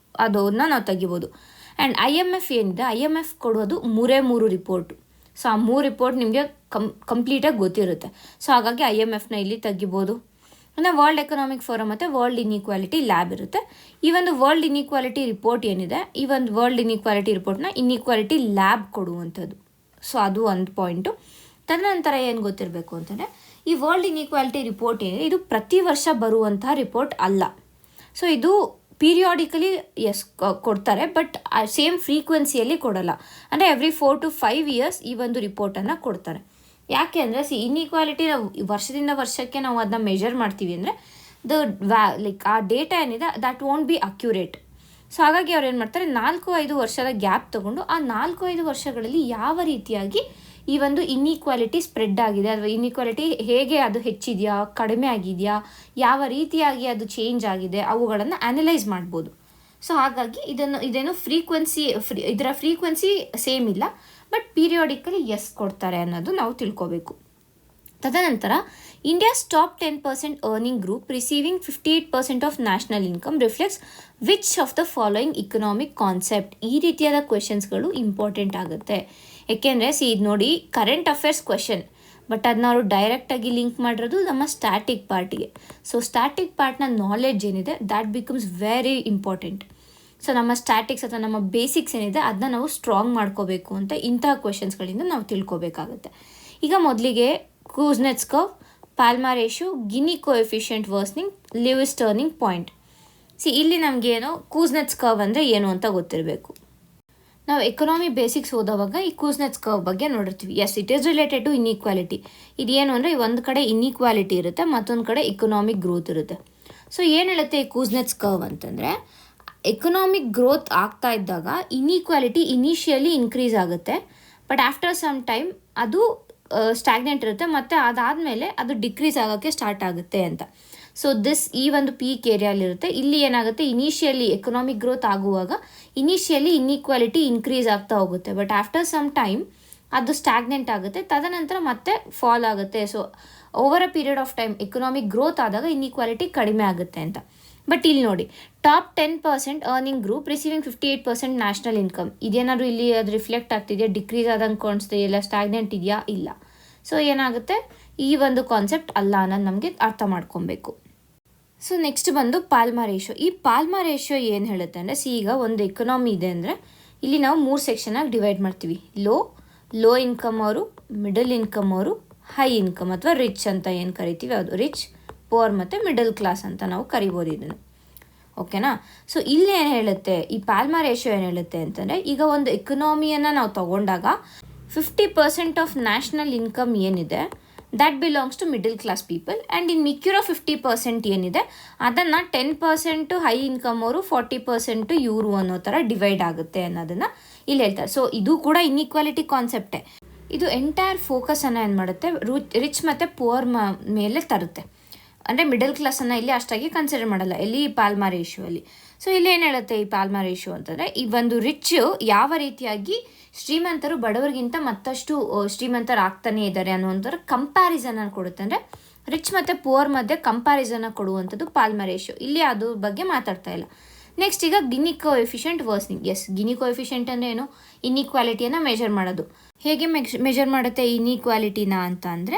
ಅದನ್ನ ನಾವು ತೆಗಿಬೋದು. ಆ್ಯಂಡ್ IMF ಏನಿದೆ, IMF ಕೊಡೋದು 3 ರಿಪೋರ್ಟು. ಸೊ ಆ 3 ರಿಪೋರ್ಟ್ ನಿಮಗೆ ಕಂಪ್ಲೀಟಾಗಿ ಗೊತ್ತಿರುತ್ತೆ. ಸೊ ಹಾಗಾಗಿ IMFನ ಇಲ್ಲಿ ತೆಗಿಬೋದು. ಇನ್ನು ವರ್ಲ್ಡ್ ಎಕನಾಮಿಕ್ ಫೋರಮ್ ಮತ್ತು ವರ್ಲ್ಡ್ ಇನ್ಇಕ್ವಾಲಿಟಿ ಲ್ಯಾಬ್ ಇರುತ್ತೆ. ಈ ಒಂದು ವರ್ಲ್ಡ್ ಇನ್ಇಕ್ವಾಲಿಟಿ ರಿಪೋರ್ಟ್ ಏನಿದೆ, ಈ ಒಂದು ವರ್ಲ್ಡ್ ಇನ್ಇಕ್ವಾಲಿಟಿ ರಿಪೋರ್ಟ್ನ ಇನ್ಇಕ್ವಾಲಿಟಿ ಲ್ಯಾಬ್ ಕೊಡುವಂಥದ್ದು. ಸೊ ಅದು ಒಂದು ಪಾಯಿಂಟು. ತದನಂತರ ಏನು ಗೊತ್ತಿರಬೇಕು ಅಂತಂದರೆ, ಈ ವರ್ಲ್ಡ್ ಇನ್ಇಕ್ವಾಲಿಟಿ ರಿಪೋರ್ಟ್ ಏನಿದೆ ಇದು ಪ್ರತಿ ವರ್ಷ ಬರುವಂತಹ ರಿಪೋರ್ಟ್ ಅಲ್ಲ. ಸೊ ಇದು ಪೀರಿಯಾಡಿಕಲಿ ಕೊಡ್ತಾರೆ, ಬಟ್ ಸೇಮ್ ಫ್ರೀಕ್ವೆನ್ಸಿಯಲ್ಲಿ ಕೊಡಲ್ಲ. ಅಂದರೆ ಎವ್ರಿ 4 to 5 years ಈ ಒಂದು ರಿಪೋರ್ಟನ್ನು ಕೊಡ್ತಾರೆ. ಯಾಕೆ ಅಂದರೆ ಇನ್ಇಕ್ವಾಲಿಟಿ ನಾವು ವರ್ಷದಿಂದ ವರ್ಷಕ್ಕೆ ನಾವು ಅದನ್ನ ಮೆಜರ್ ಮಾಡ್ತೀವಿ ಅಂದರೆ ಲೈಕ್ ಆ ಡೇಟಾ ಏನಿದೆ that won't be accurate. So ಹಾಗಾಗಿ ಅವ್ರು ಏನು ಮಾಡ್ತಾರೆ, 4-5 ವರ್ಷದ ಗ್ಯಾಪ್ ತೊಗೊಂಡು ಆ 4-5 ವರ್ಷಗಳಲ್ಲಿ ಯಾವ ರೀತಿಯಾಗಿ ಈ ಒಂದು ಇನ್ಇಕ್ವಾಲಿಟಿ ಸ್ಪ್ರೆಡ್ ಆಗಿದೆ, ಅಥವಾ ಇನ್ಇಕ್ವಾಲಿಟಿ ಹೇಗೆ ಅದು ಹೆಚ್ಚಿದೆಯಾ, ಕಡಿಮೆ ಆಗಿದೆಯಾ, ಯಾವ ರೀತಿಯಾಗಿ ಅದು ಚೇಂಜ್ ಆಗಿದೆ, ಅವುಗಳನ್ನು ಅನಲೈಸ್ ಮಾಡ್ಬೋದು. ಸೊ ಹಾಗಾಗಿ ಇದೇನು ಇದರ ಫ್ರೀಕ್ವೆನ್ಸಿ ಸೇಮ್ ಇಲ್ಲ, ಬಟ್ ಪೀರಿಯಾಡಿಕಲಿ ಎಸ್ ಕೊಡ್ತಾರೆ ಅನ್ನೋದು ನಾವು ತಿಳ್ಕೋಬೇಕು. ತದನಂತರ India's top 10% earning group receiving 58% of national income reflects which of the following economic concept? ಈ ರೀತಿಯಾದ ಕ್ವೆಶನ್ಸ್ಗಳು ಇಂಪಾರ್ಟೆಂಟ್ ಆಗುತ್ತೆ. ಏಕೆಂದರೆ ಇದು ನೋಡಿ ಕರೆಂಟ್ ಅಫೇರ್ಸ್ ಕ್ವೆಶನ್, ಬಟ್ ಅದನ್ನ ಅವರು ಡೈರೆಕ್ಟಾಗಿ ಲಿಂಕ್ ಮಾಡಿರೋದು ನಮ್ಮ ಸ್ಟ್ಯಾಟಿಕ್ ಪಾರ್ಟಿಗೆ. ಸೊ ಸ್ಟ್ಯಾಟಿಕ್ ಪಾರ್ಟ್ನ ನಾಲೆಡ್ಜ್ ಏನಿದೆ that becomes very important. So ನಮ್ಮ ಸ್ಟ್ಯಾಟಿಕ್ಸ್ ಅಥವಾ ನಮ್ಮ ಬೇಸಿಕ್ಸ್ ಏನಿದೆ ಅದನ್ನ ನಾವು ಸ್ಟ್ರಾಂಗ್ ಮಾಡ್ಕೋಬೇಕು ಅಂತ ಇಂತಹ ಕ್ವೆಶನ್ಸ್ಗಳಿಂದ ನಾವು ತಿಳ್ಕೊಬೇಕಾಗುತ್ತೆ. ಈಗ ಮೊದಲಿಗೆ ಕೂಸ್ನೆಟ್ಸ್ ಕರ್ವ್, ಪಾಲ್ಮಾ ರೇಷಿಯೋ, ಗಿನಿ ಕೋಎಫಿಷಿಯಂಟ್ ವರ್ಸ್ನಿಂಗ್, ಲಿವಿಸ್ ಟರ್ನಿಂಗ್ ಪಾಯಿಂಟ್. ಇಲ್ಲಿ ನಮಗೇನು ಕೂಸ್ನೆಟ್ಸ್ ಕರ್ವ್ ಅಂದರೆ ಏನು ಅಂತ ಗೊತ್ತಿರಬೇಕು. ನಾವು ಎಕನಾಮಿ ಬೇಸಿಕ್ಸ್ ಓದೋವಾಗ ಈ ಕೂಸ್ನೆಟ್ಸ್ ಕರ್ವ್ ಬಗ್ಗೆ ನೋಡಿರ್ತೀವಿ. Yes, it is related to inequality. ಇದೇನು ಅಂದರೆ ಒಂದು ಕಡೆ ಇನ್ಇಕ್ವಾಲಿಟಿ ಇರುತ್ತೆ, ಮತ್ತೊಂದು ಕಡೆ ಇಕನಾಮಿಕ್ ಗ್ರೋತ್ ಇರುತ್ತೆ. ಸೊ ಏನು ಹೇಳುತ್ತೆ ಈ ಕೂಸ್ನೆಟ್ಸ್ ಕರ್ವ್ ಅಂತಂದರೆ, ಎಕನಾಮಿಕ್ ಗ್ರೋತ್ ಆಗ್ತಾ ಇದ್ದಾಗ ಇನ್ಇಕ್ವಾಲಿಟಿ ಇನಿಷಿಯಲಿ ಇನ್ಕ್ರೀಸ್ ಆಗುತ್ತೆ, ಬಟ್ ಆಫ್ಟರ್ ಸಮ್ ಟೈಮ್ ಅದು ಸ್ಟ್ಯಾಗ್ನೆಂಟ್ ಇರುತ್ತೆ, ಮತ್ತು ಅದಾದಮೇಲೆ ಅದು ಡಿಕ್ರೀಸ್ ಆಗೋಕ್ಕೆ ಸ್ಟಾರ್ಟ್ ಆಗುತ್ತೆ ಅಂತ. ಸೊ ಈ ಒಂದು ಪೀಕ್ ಏರಿಯಾಲಿರುತ್ತೆ. ಇಲ್ಲಿ ಏನಾಗುತ್ತೆ, ಇನಿಷಿಯಲಿ ಎಕನಾಮಿಕ್ ಗ್ರೋತ್ ಆಗುವಾಗ ಇನಿಷಿಯಲಿ ಇನ್ಇಕ್ವಾಲಿಟಿ ಇನ್ಕ್ರೀಸ್ ಆಗ್ತಾ ಹೋಗುತ್ತೆ, ಬಟ್ ಆಫ್ಟರ್ ಸಮ್ ಟೈಮ್ ಅದು ಸ್ಟ್ಯಾಗ್ನೆಂಟ್ ಆಗುತ್ತೆ, ತದನಂತರ ಮತ್ತೆ ಫಾಲ್ ಆಗುತ್ತೆ. So over a period of time economic growth ಆದಾಗ ಇನ್ಇಕ್ವಾಲಿಟಿ ಕಡಿಮೆ ಆಗುತ್ತೆ ಅಂತ. ಬಟ್ ಇಲ್ಲಿ ನೋಡಿ, top 10% earning group receiving 58% national income. ಇದೇನಾದರೂ ಇಲ್ಲಿ ಅದು ರಿಫ್ಲೆಕ್ಟ್ ಆಗ್ತಿದೆಯಾ, ಡಿಕ್ರೀಸ್ ಆದಂಗೆ ಕಾಣಿಸ್ತಿದೆ, ಇಲ್ಲ ಸ್ಟ್ಯಾಗ್ನೆಂಟ್ ಇದೆಯಾ? ಇಲ್ಲ. ಸೊ ಏನಾಗುತ್ತೆ, ಈ ಒಂದು ಕಾನ್ಸೆಪ್ಟ್ ಅಲ್ಲ ಅನ್ನೋದು ನಮಗೆ ಅರ್ಥ ಮಾಡ್ಕೊಬೇಕು. ಸೊ ನೆಕ್ಸ್ಟ್ ಬಂದು ಪಾಲ್ಮಾ ರೇಷಿಯೋ. ಈ ಪಾಲ್ಮಾ ರೇಷಿಯೋ ಏನು ಹೇಳುತ್ತೆ ಅಂದರೆ, ಈಗ ಒಂದು ಎಕನಾಮಿ ಇದೆ ಅಂದರೆ ಇಲ್ಲಿ ನಾವು 3 ಸೆಕ್ಷನಾಗಿ ಡಿವೈಡ್ ಮಾಡ್ತೀವಿ. ಲೋ ಇನ್ಕಮ್ ಅವರು, ಮಿಡಲ್ ಇನ್ಕಮ್ ಅವರು, ಹೈ ಇನ್ಕಮ್ ಅಥವಾ ರಿಚ್ ಅಂತ ಏನು ಕರಿತೀವಿ ಅದು. ರಿಚ್, ಪುವರ್ ಮತ್ತು ಮಿಡಲ್ ಕ್ಲಾಸ್ ಅಂತ ನಾವು ಕರಿಬೋದು ಇದನ್ನು. ಓಕೆನಾ? ಸೊ ಇಲ್ಲಿ ಏನು ಹೇಳುತ್ತೆ, ಈ ಪಾಲ್ಮಾ ರೇಷಿಯೋ ಏನು ಹೇಳುತ್ತೆ ಅಂತಂದರೆ, ಈಗ ಒಂದು ಎಕನಾಮಿಯನ್ನು ನಾವು ತಗೊಂಡಾಗ 50% ಆಫ್ ನ್ಯಾಷನಲ್ ಇನ್ಕಮ್ ಏನಿದೆ that belongs to middle class people, and in ಮಿಕ್ಯೂರೋ 50% ಏನಿದೆ ಅದನ್ನು 10% ಹೈ ಇನ್ಕಮ್ ಅವರು, 40% ಇವರು ಅನ್ನೋ ಥರ ಡಿವೈಡ್ ಆಗುತ್ತೆ ಅನ್ನೋದನ್ನು ಇಲ್ಲಿ ಹೇಳ್ತಾರೆ. ಸೊ ಇದು ಕೂಡ ಇನ್ಇಕ್ವಾಲಿಟಿ ಕಾನ್ಸೆಪ್ಟೇ. ಇದು ಎಂಟೈರ್ ಫೋಕಸನ್ನು ಏನು ಮಾಡುತ್ತೆ, ರಿಚ್ ಮತ್ತು ಪುವರ್ ಮೇಲೆ ತರುತ್ತೆ. ಅಂದರೆ ಮಿಡಲ್ ಕ್ಲಾಸನ್ನು ಇಲ್ಲಿ ಅಷ್ಟಾಗಿ ಕನ್ಸಿಡರ್ ಮಾಡಲ್ಲ ಎಲ್ಲಿ ಈ ಪಾಲ್ಮಾ ರೇಷಿಯೋ ಅಲ್ಲಿ. ಸೊ ಇಲ್ಲಿ ಏನು ಹೇಳುತ್ತೆ ಈ ಪಾಲ್ಮಾ ರೇಷಿಯೋ ಅಂತಂದರೆ, ಈ ಒಂದು ರಿಚ್ ಯಾವ ರೀತಿಯಾಗಿ ಶ್ರೀಮಂತರು ಬಡವರಿಗಿಂತ ಮತ್ತಷ್ಟು ಶ್ರೀಮಂತರಾಗ್ತಾನೆ ಇದ್ದಾರೆ ಅನ್ನುವಂಥರ ಕಂಪ್ಯಾರಿಸನ್ನ ಕೊಡುತ್ತೆ. ಅಂದರೆ ರಿಚ್ ಮತ್ತು ಪುವರ್ ಮಧ್ಯೆ ಕಂಪ್ಯಾರಿಸನ್ನ ಕೊಡುವಂಥದ್ದು ಪಾಲ್ಮಾ ರೇಷಿಯೋ. ಇಲ್ಲಿ ಅದ್ರ ಬಗ್ಗೆ ಮಾತಾಡ್ತಾ ಇಲ್ಲ. ನೆಕ್ಸ್ಟ್ ಈಗ ಗಿನಿ ಕೋಎಫಿಷಿಯಂಟ್ ವರ್ಸ್ನಿಂಗ್. ಎಸ್, ಗಿನಿ ಕೋಎಫಿಷಿಯಂಟ್ ಅಂದರೆ ಏನು, ಇನ್ಇಕ್ವಾಲಿಟಿಯನ್ನು ಮೆಜರ್ ಮಾಡೋದು. ಹೇಗೆ ಮೆಜರ್ ಮಾಡುತ್ತೆ ಇನ್ಇಕ್ವಾಲಿಟಿನ ಅಂತ ಅಂದರೆ,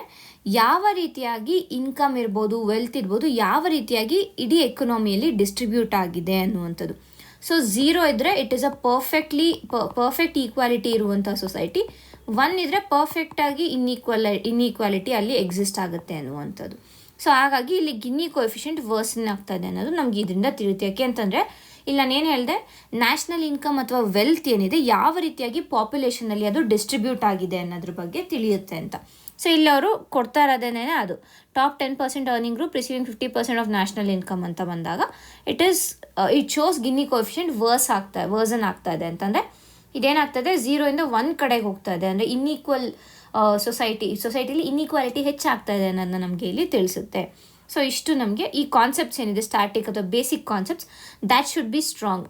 ಯಾವ ರೀತಿಯಾಗಿ ಇನ್ಕಮ್ ಇರ್ಬೋದು, ವೆಲ್ತ್ ಇರ್ಬೋದು, ಯಾವ ರೀತಿಯಾಗಿ ಇಡೀ ಎಕನಾಮಿಯಲ್ಲಿ ಡಿಸ್ಟ್ರಿಬ್ಯೂಟ್ ಆಗಿದೆ ಅನ್ನುವಂಥದ್ದು. ಸೊ 0 ಇದ್ದರೆ it is a perfect equality ಇರುವಂಥ ಸೊಸೈಟಿ. 1 ಇದ್ದರೆ ಪರ್ಫೆಕ್ಟಾಗಿ ಇನ್ಇಕ್ವಾಲಿಟಿ ಅಲ್ಲಿ ಎಕ್ಸಿಸ್ಟ್ ಆಗುತ್ತೆ ಅನ್ನುವಂಥದ್ದು. ಸೊ ಹಾಗಾಗಿ ಇಲ್ಲಿ ಗಿನಿ ಕೋಎಫಿಷಿಯಂಟ್ ವರ್ಸನ್ ಆಗ್ತಾ ಇದೆ ಅನ್ನೋದು ನಮ್ಗೆ ಇದರಿಂದ ತಿಳಿಯುತ್ತೆ. ಯಾಕೆ ಅಂತಂದರೆ, ಇಲ್ಲಿ ನಾನೇನು ಹೇಳಿದೆ, ನ್ಯಾಷನಲ್ ಇನ್ಕಮ್ ಅಥವಾ ವೆಲ್ತ್ ಏನಿದೆ ಯಾವ ರೀತಿಯಾಗಿ ಪಾಪ್ಯುಲೇಷನಲ್ಲಿ ಅದು ಡಿಸ್ಟ್ರಿಬ್ಯೂಟ್ ಆಗಿದೆ ಅನ್ನೋದ್ರ ಬಗ್ಗೆ ತಿಳಿಯುತ್ತೆ ಅಂತ. ಸೊ ಇಲ್ಲಿ ಅವರು ಕೊಡ್ತಾ ಇರೋದೇನೇ ಅದು top 10% earning group receiving 50% of national income ಅಂತ ಬಂದಾಗ it shows Guinea coefficient version ಆಗ್ತಾ ಇದೆ ಅಂತಂದರೆ ಇದೇನಾಗ್ತದೆ, 0ಇಂದ 1 ಕಡೆಗೆ ಹೋಗ್ತಾ ಇದೆ. ಅಂದರೆ ಇನ್ಈಕ್ವಲ್ ಸೊಸೈಟಿಲಿ ಇನ್ಇಕ್ವಾಲಿಟಿ ಹೆಚ್ಚಾಗ್ತಾ ಇದೆ ಅನ್ನೋದನ್ನ ನಮಗೆ ಇಲ್ಲಿ ತಿಳಿಸುತ್ತೆ. ಸೊ ಇಷ್ಟು ನಮಗೆ ಈ ಕಾನ್ಸೆಪ್ಟ್ಸ್ ಏನಿದೆ, ಸ್ಟ್ಯಾಟಿಕ್ ಅಥವಾ basic concepts, that should be strong.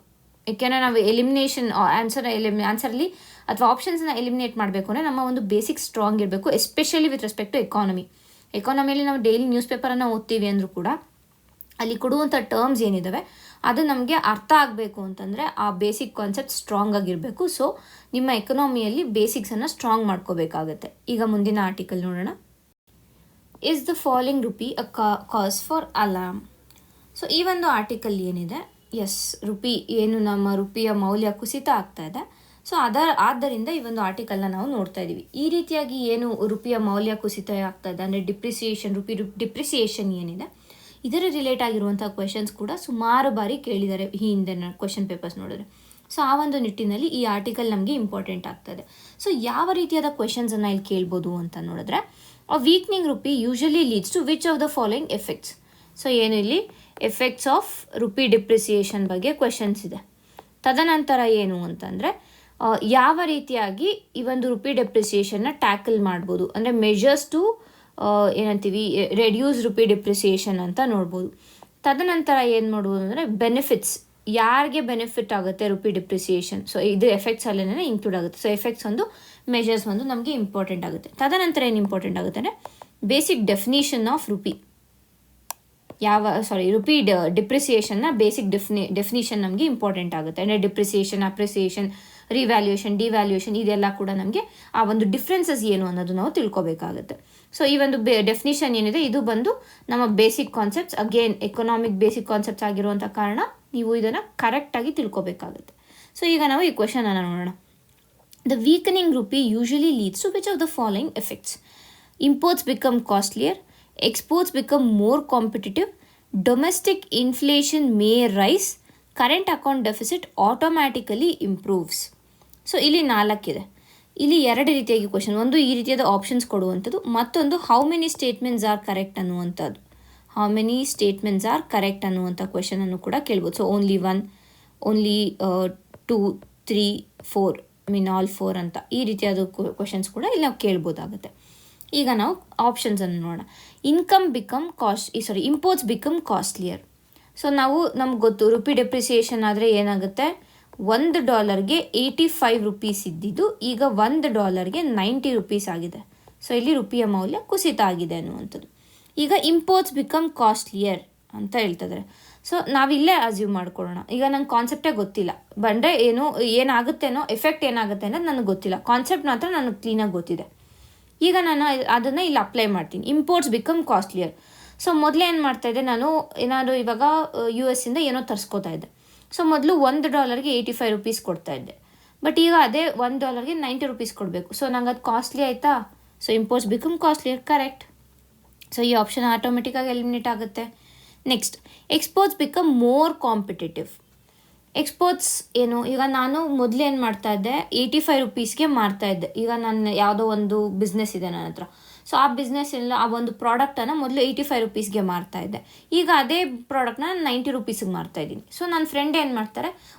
ಏಕೆಂದರೆ ನಾವು ಎಲಿಮಿನೇಷನ್ ಆನ್ಸರಲ್ಲಿ ಅಥವಾ ಆಪ್ಷನ್ಸ್ನ ಎಲಿಮಿನೇಟ್ ಮಾಡಬೇಕು ಅಂದರೆ ನಮ್ಮ ಒಂದು ಬೇಸಿಕ್ ಸ್ಟ್ರಾಂಗ್ ಇರಬೇಕು, ಎಸ್ಪೆಷಲಿ ವಿತ್ ರೆಸ್ಪೆಕ್ಟ್ ಟು ಎಕಾನಮಿಯಲ್ಲಿ ನಾವು ಡೈಲಿ ನ್ಯೂಸ್ ಪೇಪರನ್ನು ಓದ್ತೀವಿ ಅಂದರೂ ಕೂಡ ಅಲ್ಲಿ ಕೊಡುವಂಥ ಟರ್ಮ್ಸ್ ಏನಿದ್ದಾವೆ ಅದು ನಮಗೆ ಅರ್ಥ ಆಗಬೇಕು ಅಂತಂದರೆ ಆ ಬೇಸಿಕ್ ಕಾನ್ಸೆಪ್ಟ್ ಸ್ಟ್ರಾಂಗ್ ಆಗಿರಬೇಕು. ಸೊ ನಿಮ್ಮ ಎಕನಾಮಿಯಲ್ಲಿ ಬೇಸಿಕ್ಸನ್ನು ಸ್ಟ್ರಾಂಗ್ ಮಾಡ್ಕೋಬೇಕಾಗತ್ತೆ. ಈಗ ಮುಂದಿನ ಆರ್ಟಿಕಲ್ ನೋಡೋಣ. Is the following rupee a cause for alarm. So ಈ ಒಂದು ಆರ್ಟಿಕಲ್ ಏನಿದೆ, ಎಸ್, ನಮ್ಮ ರುಪಿಯ ಮೌಲ್ಯ ಕುಸಿತ ಆಗ್ತಾ ಇದೆ. ಸೊ ಆದ್ದರಿಂದ ಈ ಒಂದು ಆರ್ಟಿಕಲ್ನ ನಾವು ನೋಡ್ತಾ ಇದ್ದೀವಿ. ಈ ರೀತಿಯಾಗಿ ಏನು ರುಪಿಯ ಮೌಲ್ಯ ಕುಸಿತ ಆಗ್ತಾ ಇದೆ ಅಂದರೆ ಡಿಪ್ರಿಸಿಯೇಷನ್ ಏನಿದೆ, ಇದರ ರಿಲೇಟ್ ಆಗಿರುವಂಥ ಕ್ವೆಶನ್ಸ್ ಕೂಡ ಸುಮಾರು ಬಾರಿ ಕೇಳಿದ್ದಾರೆ ಈ ಹಿಂದಿನ ಕ್ವೆಶನ್ ಪೇಪರ್ಸ್ ನೋಡಿದ್ರೆ. ಸೊ ಆ ಒಂದು ನಿಟ್ಟಿನಲ್ಲಿ ಈ ಆರ್ಟಿಕಲ್ ನಮಗೆ ಇಂಪಾರ್ಟೆಂಟ್ ಆಗ್ತದೆ. ಸೊ ಯಾವ ರೀತಿಯಾದ ಕ್ವೆಶನ್ಸನ್ನು ಇಲ್ಲಿ ಕೇಳ್ಬೋದು ಅಂತ ನೋಡಿದ್ರೆ, a weakening rupee usually leads to which of the following effects. So ಏನು ಇಲ್ಲಿ ಎಫೆಕ್ಟ್ಸ್ ಆಫ್ ರುಪಿ ಡಿಪ್ರಿಸಿಯೇಷನ್ ಬಗ್ಗೆ ಕ್ವೆಶನ್ಸ್ ಇದೆ. ತದನಂತರ ಏನು ಅಂತಂದರೆ ಯಾವ ರೀತಿಯಾಗಿ ಈ ಒಂದು ರುಪಿ ಡೆಪ್ರಿಸಿಯೇಷನ್ನ ಟ್ಯಾಕಲ್ ಮಾಡ್ಬೋದು, ಅಂದರೆ ಮೆಜರ್ಸ್ ಟು ಏನಂತೀವಿ ರೆಡ್ಯೂಸ್ ರುಪಿ ಡಿಪ್ರಿಸಿಯೇಷನ್ ಅಂತ ನೋಡ್ಬೋದು. ತದನಂತರ ಏನು ಮಾಡ್ಬೋದು ಅಂದರೆ ಬೆನಿಫಿಟ್ಸ್, ಯಾರಿಗೆ ಬೆನಿಫಿಟ್ ಆಗುತ್ತೆ ರುಪಿ ಡಿಪ್ರಿಸಿಯೇಷನ್. ಸೊ ಇದು ಎಫೆಕ್ಟ್ಸ್ ಅಲ್ಲೇ ಇನ್ಕ್ಲೂಡ್ ಆಗುತ್ತೆ. ಸೊ ಎಫೆಕ್ಟ್ಸ್ ಒಂದು, ಮೆಜರ್ಸ್ ಒಂದು ನಮಗೆ ಇಂಪಾರ್ಟೆಂಟ್ ಆಗುತ್ತೆ. ತದನಂತರ ಏನು ಇಂಪಾರ್ಟೆಂಟ್ ಆಗುತ್ತೆ ಅಂದರೆ basic definition of rupee. Rupee ಡಿಪ್ರಿಸಿಯೇಷನ್ನ ಬೇಸಿಕ್ ಡೆಫಿನಿಷನ್ ನಮಗೆ ಇಂಪಾರ್ಟೆಂಟ್ ಆಗುತ್ತೆ. ಅಂದರೆ ಡಿಪ್ರಿಸಿಯೇಷನ್, ಅಪ್ರಿಸಿಯೇಷನ್, ರಿವ್ಯಾಲ್ಯೂಯೇಷನ್, ಡಿವ್ಯಾಲ್ಯೂಯೇಷನ್, ಇದೆಲ್ಲ ಕೂಡ ನಮಗೆ ಆ ಒಂದು ಡಿಫ್ರೆನ್ಸಸ್ ಏನು ಅನ್ನೋದು ನಾವು ತಿಳ್ಕೊಬೇಕಾಗುತ್ತೆ. ಸೊ ಈ ಒಂದು ಡೆಫಿನಿಷನ್ ಏನಿದೆ ಇದು ಬಂದು ನಮ್ಮ basic concepts, again economic basic concepts ಆಗಿರುವಂಥ ಕಾರಣ ನೀವು ಇದನ್ನು ಕರೆಕ್ಟಾಗಿ ತಿಳ್ಕೊಬೇಕಾಗುತ್ತೆ. ಸೊ ಈಗ ನಾವು ಈ ಕ್ವೆಶನನ್ನು ನೋಡೋಣ. The weakening rupee usually leads to which of the following effects. Imports become costlier, exports become more competitive, domestic inflation may rise, current account deficit automatically improves. So ಇಲ್ಲಿ 4 ಇದೆ. ಇಲ್ಲಿ 2 ರೀತಿಯಾಗಿ ಕ್ವಶನ್, ಒಂದು ಈ ರೀತಿಯಾದ ಆಪ್ಷನ್ಸ್ ಕೊಡುವಂಥದ್ದು, ಮತ್ತೊಂದು how many statements are correct ಅನ್ನುವಂಥದ್ದು. How many statements are correct ಅನ್ನುವಂಥ ಕ್ವಶನನ್ನು ಕೂಡ ಕೇಳ್ಬೋದು. ಸೊ ಓನ್ಲಿ 1, ಓನ್ಲಿ 2, 3, 4, ಆಲ್ 4 ಅಂತ ಈ ರೀತಿಯಾದ ಕ್ವಶನ್ಸ್ ಕೂಡ ಇಲ್ಲಿ ನಾವು ಕೇಳ್ಬೋದಾಗುತ್ತೆ. ಈಗ ನಾವು ಆಪ್ಷನ್ಸನ್ನು ನೋಡೋಣ. Imports become costlier. ಸೊ ನಮ್ಗೆ ಗೊತ್ತು ರುಪಿ ಡೆಪ್ರಿಸಿಯೇಷನ್ ಆದರೆ ಏನಾಗುತ್ತೆ, $1ಗೆ 85 ರೂಪೀಸ್ ಇದ್ದಿದ್ದು ಈಗ $1ಗೆ 90 ರೂಪೀಸ್ ಆಗಿದೆ. ಸೊ ಇಲ್ಲಿ ರುಪಿಯ ಮೌಲ್ಯ ಕುಸಿತ ಆಗಿದೆ ಅನ್ನುವಂಥದ್ದು. ಈಗ ಇಂಪೋರ್ಟ್ಸ್ ಬಿಕಮ್ ಕಾಸ್ಟ್ಲಿಯರ್ ಅಂತ ಹೇಳ್ತಿದ್ದಾರೆ. ಸೊ ನಾವಿಲ್ಲೇ ಅಸ್ಯೂಮ್ ಮಾಡ್ಕೊಳ್ಳೋಣ. ಈಗ ನಂಗೆ ಕಾನ್ಸೆಪ್ಟೇ ಗೊತ್ತಿಲ್ಲ, ಬಂದರೆ ಏನಾಗುತ್ತೇನೋ ಎಫೆಕ್ಟ್ ಏನಾಗುತ್ತೆ ಅನ್ನೋದು ನನಗೆ ಗೊತ್ತಿಲ್ಲ, ಕಾನ್ಸೆಪ್ಟ್ ಮಾತ್ರ ನನಗೆ ಕ್ಲೀನಾಗಿ ಗೊತ್ತಿದೆ. ಈಗ ನಾನು ಅದನ್ನು ಇಲ್ಲಿ ಅಪ್ಲೈ ಮಾಡ್ತೀನಿ. Imports become costlier. ಸೊ ಮೊದಲೇ ಏನು ಮಾಡ್ತಾಯಿದ್ದೆ, ನಾನು ಏನಾದರೂ ಇವಾಗ US ಇಂದ ಏನೋ ತರಿಸ್ಕೋತಾ ಇದ್ದೆ. ಸೊ ಮೊದಲು $1ಗೆ 85 ರೂಪೀಸ್ ಕೊಡ್ತಾಯಿದ್ದೆ, ಬಟ್ ಈಗ ಅದೇ $1ಗೆ 90 ರೂಪೀಸ್ ಕೊಡಬೇಕು. ಸೊ ನಂಗೆ ಅದು ಕಾಸ್ಟ್ಲಿ ಆಯಿತಾ? So imports become costlier, correct. So ಈ ಆಪ್ಷನ್ ಆಟೋಮೆಟಿಕ್ಕಾಗಿ ಎಲಿಮಿನೇಟ್ ಆಗುತ್ತೆ. Next, exports become more competitive. Exports ಈಗ ನಾನು ಮೊದಲು ಏನು ಮಾಡ್ತಾಯಿದ್ದೆ, 85 ರೂಪೀಸ್ಗೆ ಮಾರ್ತಾಯಿದ್ದೆ. ಈಗ ನನ್ನ ಯಾವುದೋ ಒಂದು ಬಿಸ್ನೆಸ್ ಇದೆ ನನ್ನ ಹತ್ರ. ಸೊ ಆ ಬಿಸ್ನೆಸ್ ಎಲ್ಲ ಆ ಒಂದು ಪ್ರಾಡಕ್ಟನ್ನು ಮೊದಲು 85 ರೂಪೀಸ್ಗೆ ಮಾರ್ತಾಯಿದ್ದೆ. ಈಗ ಅದೇ ಪ್ರಾಡಕ್ಟ್ನ 90 ರೂಪೀಸಿಗೆ ಮಾರ್ತಾಯಿದ್ದೀನಿ. ಸೊ ನನ್ನ ಫ್ರೆಂಡ್ ಏನು ಮಾಡ್ತಾರೆ,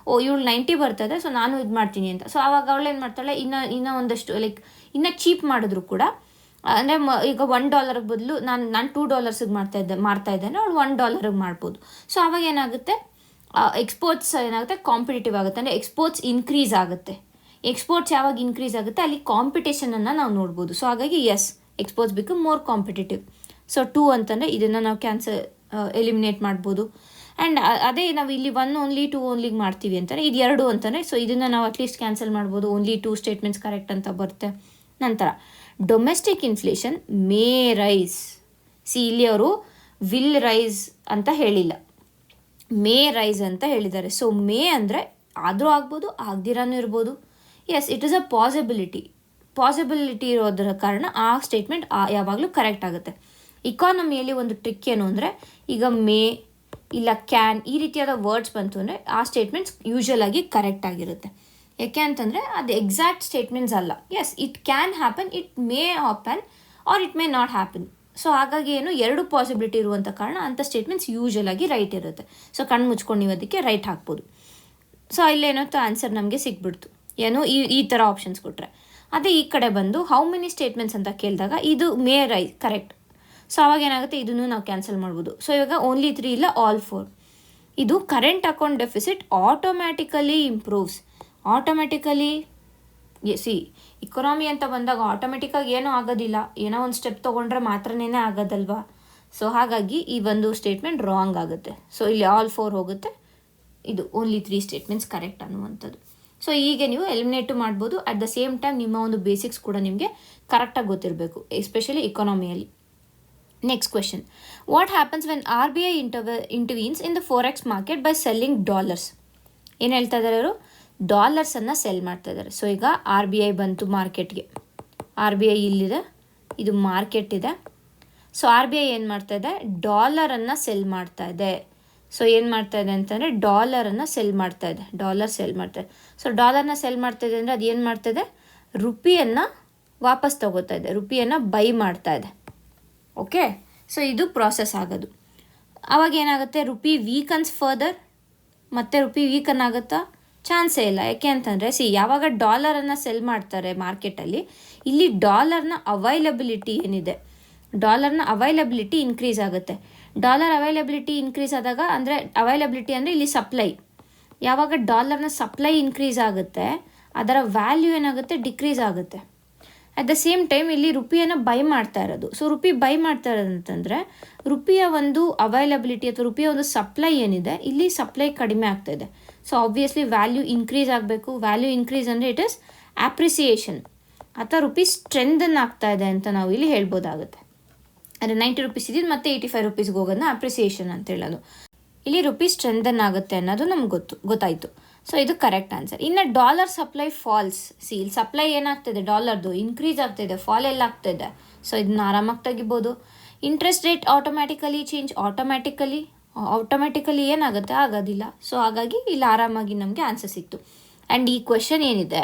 ಇವಳು 90 ಬರ್ತದೆ, ಸೊ ನಾನು ಇದು ಮಾಡ್ತೀನಿ ಅಂತ. ಸೊ ಆವಾಗ ಅವಳು ಏನು ಮಾಡ್ತಾಳೆ, ಇನ್ನೂ ಒಂದಷ್ಟು ಇನ್ನೂ ಚೀಪ್ ಮಾಡಿದ್ರು ಕೂಡ, ಅಂದರೆ ಈಗ $1 ಬದಲು ನಾನು $2 ಮಾರ್ತಾ ಇದ್ದೇನೆ, ಅವಳು $1 ಮಾಡ್ಬೋದು. ಸೊ ಆವಾಗ ಏನಾಗುತ್ತೆ, ಎಕ್ಸ್ಪೋರ್ಟ್ಸ್ ಏನಾಗುತ್ತೆ, ಕಾಂಪಿಟೇಟಿವ್ ಆಗುತ್ತೆ, ಅಂದರೆ ಎಕ್ಸ್ಪೋರ್ಟ್ಸ್ ಇನ್ಕ್ರೀಸ್ ಆಗುತ್ತೆ. ಎಕ್ಸ್ಪೋರ್ಟ್ಸ್ ಯಾವಾಗ ಇನ್ಕ್ರೀಸ್ ಆಗುತ್ತೆ ಅಲ್ಲಿ ಕಾಂಪಿಟೇಷನನ್ನು ನಾವು ನೋಡ್ಬೋದು. ಸೊ ಹಾಗಾಗಿ exports become more competitive. So 2 ಅಂತಂದರೆ ಇದನ್ನು ನಾವು ಎಲಿಮಿನೇಟ್ ಮಾಡ್ಬೋದು. ಆ್ಯಂಡ್ ಅದೇ ನಾವು ಇಲ್ಲಿ 1 ಓನ್ಲಿ 2 ಓನ್ಲಿಗೆ ಮಾಡ್ತೀವಿ ಅಂತಾರೆ, ಇದು 2 ಅಂತಂದರೆ ಸೊ ಇದನ್ನು ನಾವು ಅಟ್ಲೀಸ್ಟ್ ಕ್ಯಾನ್ಸಲ್ ಮಾಡ್ಬೋದು. ಓನ್ಲಿ 2 ಸ್ಟೇಟ್ಮೆಂಟ್ಸ್ ಕರೆಕ್ಟ್ ಅಂತ ಬರುತ್ತೆ. ನಂತರ ಡೊಮೆಸ್ಟಿಕ್ ಇನ್ಫ್ಲೇಷನ್ ಮೇ ರೈಸ್. ಇಲ್ಲಿ ಅವರು ವಿಲ್ ರೈಸ್ ಅಂತ ಹೇಳಿಲ್ಲ, ಮೇ ರೈಸ್ ಅಂತ ಹೇಳಿದ್ದಾರೆ. ಸೊ ಮೇ ಅಂದರೆ ಆದರೂ ಆಗ್ಬೋದು, ಆಗದಿರಾನೂ ಇರ್ಬೋದು. ಇಟ್ ಈಸ್ ಅ ಪಾಸಿಬಿಲಿಟಿ ಇರೋದರ ಕಾರಣ ಆ ಸ್ಟೇಟ್ಮೆಂಟ್ ಯಾವಾಗಲೂ ಕರೆಕ್ಟ್ ಆಗುತ್ತೆ. ಇಕಾನಮಿಯಲ್ಲಿ ಒಂದು ಟ್ರಿಕ್ ಏನು ಅಂದರೆ, ಈಗ ಮೇ ಇಲ್ಲ ಕ್ಯಾನ್ ಈ ರೀತಿಯಾದ ವರ್ಡ್ಸ್ ಬಂತು ಅಂದರೆ ಆ ಸ್ಟೇಟ್ಮೆಂಟ್ಸ್ ಯೂಶುವಲ್ ಆಗಿ ಕರೆಕ್ಟ್ ಆಗಿರುತ್ತೆ. ಯಾಕೆ ಅಂತಂದರೆ ಅದು ಎಕ್ಸಾಕ್ಟ್ ಸ್ಟೇಟ್ಮೆಂಟ್ಸ್ ಅಲ್ಲ. It can happen, it may happen or it may not happen. So ಹಾಗಾಗಿ 2 ಪಾಸಿಬಿಲಿಟಿ ಇರುವಂಥ ಕಾರಣ ಅಂಥ ಸ್ಟೇಟ್ಮೆಂಟ್ಸ್ ಯೂಶುವಲ್ ಆಗಿ ರೈಟ್ ಇರುತ್ತೆ. ಸೊ ಕಣ್ಣು ಮುಚ್ಕೊಂಡು ನೀವು ಅದಕ್ಕೆ ರೈಟ್ ಹಾಕ್ಬೋದು. ಸೊ ಇಲ್ಲೇನೋ ಆನ್ಸರ್ ನಮಗೆ ಸಿಕ್ಬಿಡ್ತು, ಈ ಥರ ಆಪ್ಷನ್ಸ್ ಕೊಟ್ಟರೆ. ಅದೇ ಈ ಕಡೆ ಬಂದು ಹೌ ಮೆನಿ ಸ್ಟೇಟ್ಮೆಂಟ್ಸ್ ಅಂತ ಕೇಳಿದಾಗ ಇದು ಮೇ ರೈಸ್ ಕರೆಕ್ಟ್. ಸೊ ಅವಾಗ ಏನಾಗುತ್ತೆ, ಇದನ್ನು ನಾವು ಕ್ಯಾನ್ಸಲ್ ಮಾಡ್ಬೋದು. ಸೊ ಇವಾಗ ಓನ್ಲಿ 3 ಇಲ್ಲ, ಆಲ್ 4. ಇದು current account deficit automatically improves. Automatically ಇಕೊನಾಮಿ ಅಂತ ಬಂದಾಗ ಆಟೋಮೆಟಿಕ್ಕಾಗಿ ಏನೂ ಆಗೋದಿಲ್ಲ, ಏನೋ ಒಂದು ಸ್ಟೆಪ್ ತೊಗೊಂಡ್ರೆ ಮಾತ್ರನೇ ಆಗೋದಲ್ವಾ. ಸೊ ಹಾಗಾಗಿ ಈ ಒಂದು ಸ್ಟೇಟ್ಮೆಂಟ್ ರಾಂಗ್ ಆಗುತ್ತೆ. ಸೊ ಇಲ್ಲಿ ಆಲ್ 4 ಹೋಗುತ್ತೆ, ಇದು ಓನ್ಲಿ 3 ಸ್ಟೇಟ್ಮೆಂಟ್ಸ್ ಕರೆಕ್ಟ್ ಅನ್ನುವಂಥದ್ದು. ಸೊ ಹೀಗೆ ನೀವು ಎಲಿಮಿನೇಟು ಮಾಡ್ಬೋದು. ಅಟ್ ದ ಸೇಮ್ ಟೈಮ್ ನಿಮ್ಮ ಒಂದು ಬೇಸಿಕ್ಸ್ ಕೂಡ ನಿಮಗೆ ಕರೆಕ್ಟಾಗಿ ಗೊತ್ತಿರಬೇಕು, ಎಸ್ಪೆಷಲಿ ಇಕೊನಾಮಿಯಲ್ಲಿ. Next question, what happens when RBI intervenes in the forex market by selling dollars? ಏನು ಹೇಳ್ತಾ ಇದ್ದಾರೆ ಅವರು, ಡಾಲರ್ಸನ್ನು ಸೆಲ್ ಮಾಡ್ತಾ ಇದ್ದಾರೆ. ಸೊ ಈಗ RBI ಬಂತು ಮಾರ್ಕೆಟ್ಗೆ, RBI ಇಲ್ಲಿದೆ, ಇದು ಮಾರ್ಕೆಟ್ ಇದೆ. ಸೊ RBI ಏನು ಮಾಡ್ತಾ ಇದೆ, ಡಾಲರನ್ನು ಸೆಲ್ ಮಾಡ್ತಾ ಇದೆ. ಸೊ ಏನು ಮಾಡ್ತಾ ಇದೆ ಅಂತಂದರೆ ಡಾಲರನ್ನು ಸೆಲ್ ಮಾಡ್ತಾ ಇದೆ, ಡಾಲರ್ ಸೆಲ್ ಮಾಡ್ತಾ ಇದೆ. ಸೊ ಡಾಲರ್ನ ಸೆಲ್ ಮಾಡ್ತಾ ಇದೆ ಅಂದರೆ ಅದು ಏನು ಮಾಡ್ತಾ ಇದೆ, ರುಪಿಯನ್ನು ವಾಪಸ್ ತಗೋತಾ ಇದೆ, ರುಪಿಯನ್ನು ಬೈ ಮಾಡ್ತಾ ಇದೆ. ಓಕೆ, ಸೊ ಇದು ಪ್ರಾಸೆಸ್ ಆಗೋದು. ಆವಾಗ ಏನಾಗುತ್ತೆ, ರುಪಿ ವೀಕನ್ಸ್ ಫರ್ದರ್, ಮತ್ತೆ ರುಪಿ ವೀಕನ್ ಆಗುತ್ತಾ? ಚಾನ್ಸೇ ಇಲ್ಲ. ಯಾಕೆ ಅಂತಂದರೆ ಯಾವಾಗ ಡಾಲರನ್ನು ಸೆಲ್ ಮಾಡ್ತಾರೆ ಮಾರ್ಕೆಟಲ್ಲಿ, ಇಲ್ಲಿ ಡಾಲರ್ನ ಅವೈಲಬಿಲಿಟಿ ಏನಿದೆ, ಡಾಲರ್ನ ಅವೈಲಬಿಲಿಟಿ ಇನ್ಕ್ರೀಸ್ ಆಗುತ್ತೆ. ಡಾಲರ್ ಅವೈಲಬಿಲಿಟಿ ಇನ್ಕ್ರೀಸ್ ಆದಾಗ, ಅಂದರೆ ಅವೈಲಬಿಲಿಟಿ ಅಂದರೆ ಇಲ್ಲಿ ಸಪ್ಲೈ, ಯಾವಾಗ ಡಾಲರ್ನ ಸಪ್ಲೈ ಇನ್ಕ್ರೀಸ್ ಆಗುತ್ತೆ ಅದರ ವ್ಯಾಲ್ಯೂ ಏನಾಗುತ್ತೆ, ಡಿಕ್ರೀಸ್ ಆಗುತ್ತೆ. ಅಟ್ ದ ಸೇಮ್ ಟೈಮ್ ಇಲ್ಲಿ ರುಪಿಯನ್ನು ಬೈ ಮಾಡ್ತಾ ಇರೋದು. ಸೊ ರುಪಿ ಬೈ ಮಾಡ್ತಾ ಇರೋದು ಅಂತಂದರೆ ರುಪಿಯ ಒಂದು ಅವೈಲಬಿಲಿಟಿ ಅಥವಾ ರುಪಿಯ ಒಂದು ಸಪ್ಲೈ ಏನಿದೆ, ಇಲ್ಲಿ ಸಪ್ಲೈ ಕಡಿಮೆ ಆಗ್ತಾ ಇದೆ. ಸೊ ಆಬ್ವಿಯಸ್ಲಿ ವ್ಯಾಲ್ಯೂ ಇನ್ಕ್ರೀಸ್ ಆಗಬೇಕು. ವ್ಯಾಲ್ಯೂ ಇನ್ಕ್ರೀಸ್ ಅಂದರೆ ಇಟ್ ಇಸ್ ಆಪ್ರಿಸಿಯೇಷನ್, ಅಥವಾ ರುಪಿ ಸ್ಟ್ರೆಂದನ್ ಆಗ್ತಾ ಇದೆ ಅಂತ ನಾವು ಇಲ್ಲಿ ಹೇಳ್ಬೋದಾಗುತ್ತೆ. ಅಂದರೆ 90 ರೂಪೀಸ್ ಇದ್ದಿದ್ದು ಮತ್ತೆ 85 ರೂಪೀಸ್ಗೆ ಹೋಗೋದನ್ನ ಅಪ್ರಿಸಿಯೇಷನ್ ಅಂತ ಹೇಳೋದು. ಇಲ್ಲಿ ರುಪಿ ಸ್ಟ್ರೆಂಥನ್ ಆಗುತ್ತೆ ಅನ್ನೋದು ನಮ್ಗೆ ಗೊತ್ತಾಯಿತು. ಸೊ ಇದು ಕರೆಕ್ಟ್ ಆನ್ಸರ್. ಇನ್ನು ಡಾಲರ್ ಸಪ್ಲೈ ಫಾಲ್ಸ್. ಇಲ್ಲಿ ಸಪ್ಲೈ ಏನಾಗ್ತಿದೆ ಡಾಲರ್ದು ಇನ್ಕ್ರೀಸ್ ಆಗ್ತಿದೆ, ಫಾಲ್ ಎಲ್ಲ ಆಗ್ತಿದೆ. ಸೊ ಇದನ್ನ ಆರಾಮಾಗಿ ತೆಗಿಬೋದು. Interest rate automatically change, automatically ಏನಾಗುತ್ತೆ ಆಗೋದಿಲ್ಲ. ಸೊ ಹಾಗಾಗಿ ಇಲ್ಲಿ ಆರಾಮಾಗಿ ನಮಗೆ ಆನ್ಸರ್ ಸಿಕ್ತು. ಆ್ಯಂಡ್ ಈ ಕ್ವೆಶನ್ ಏನಿದೆ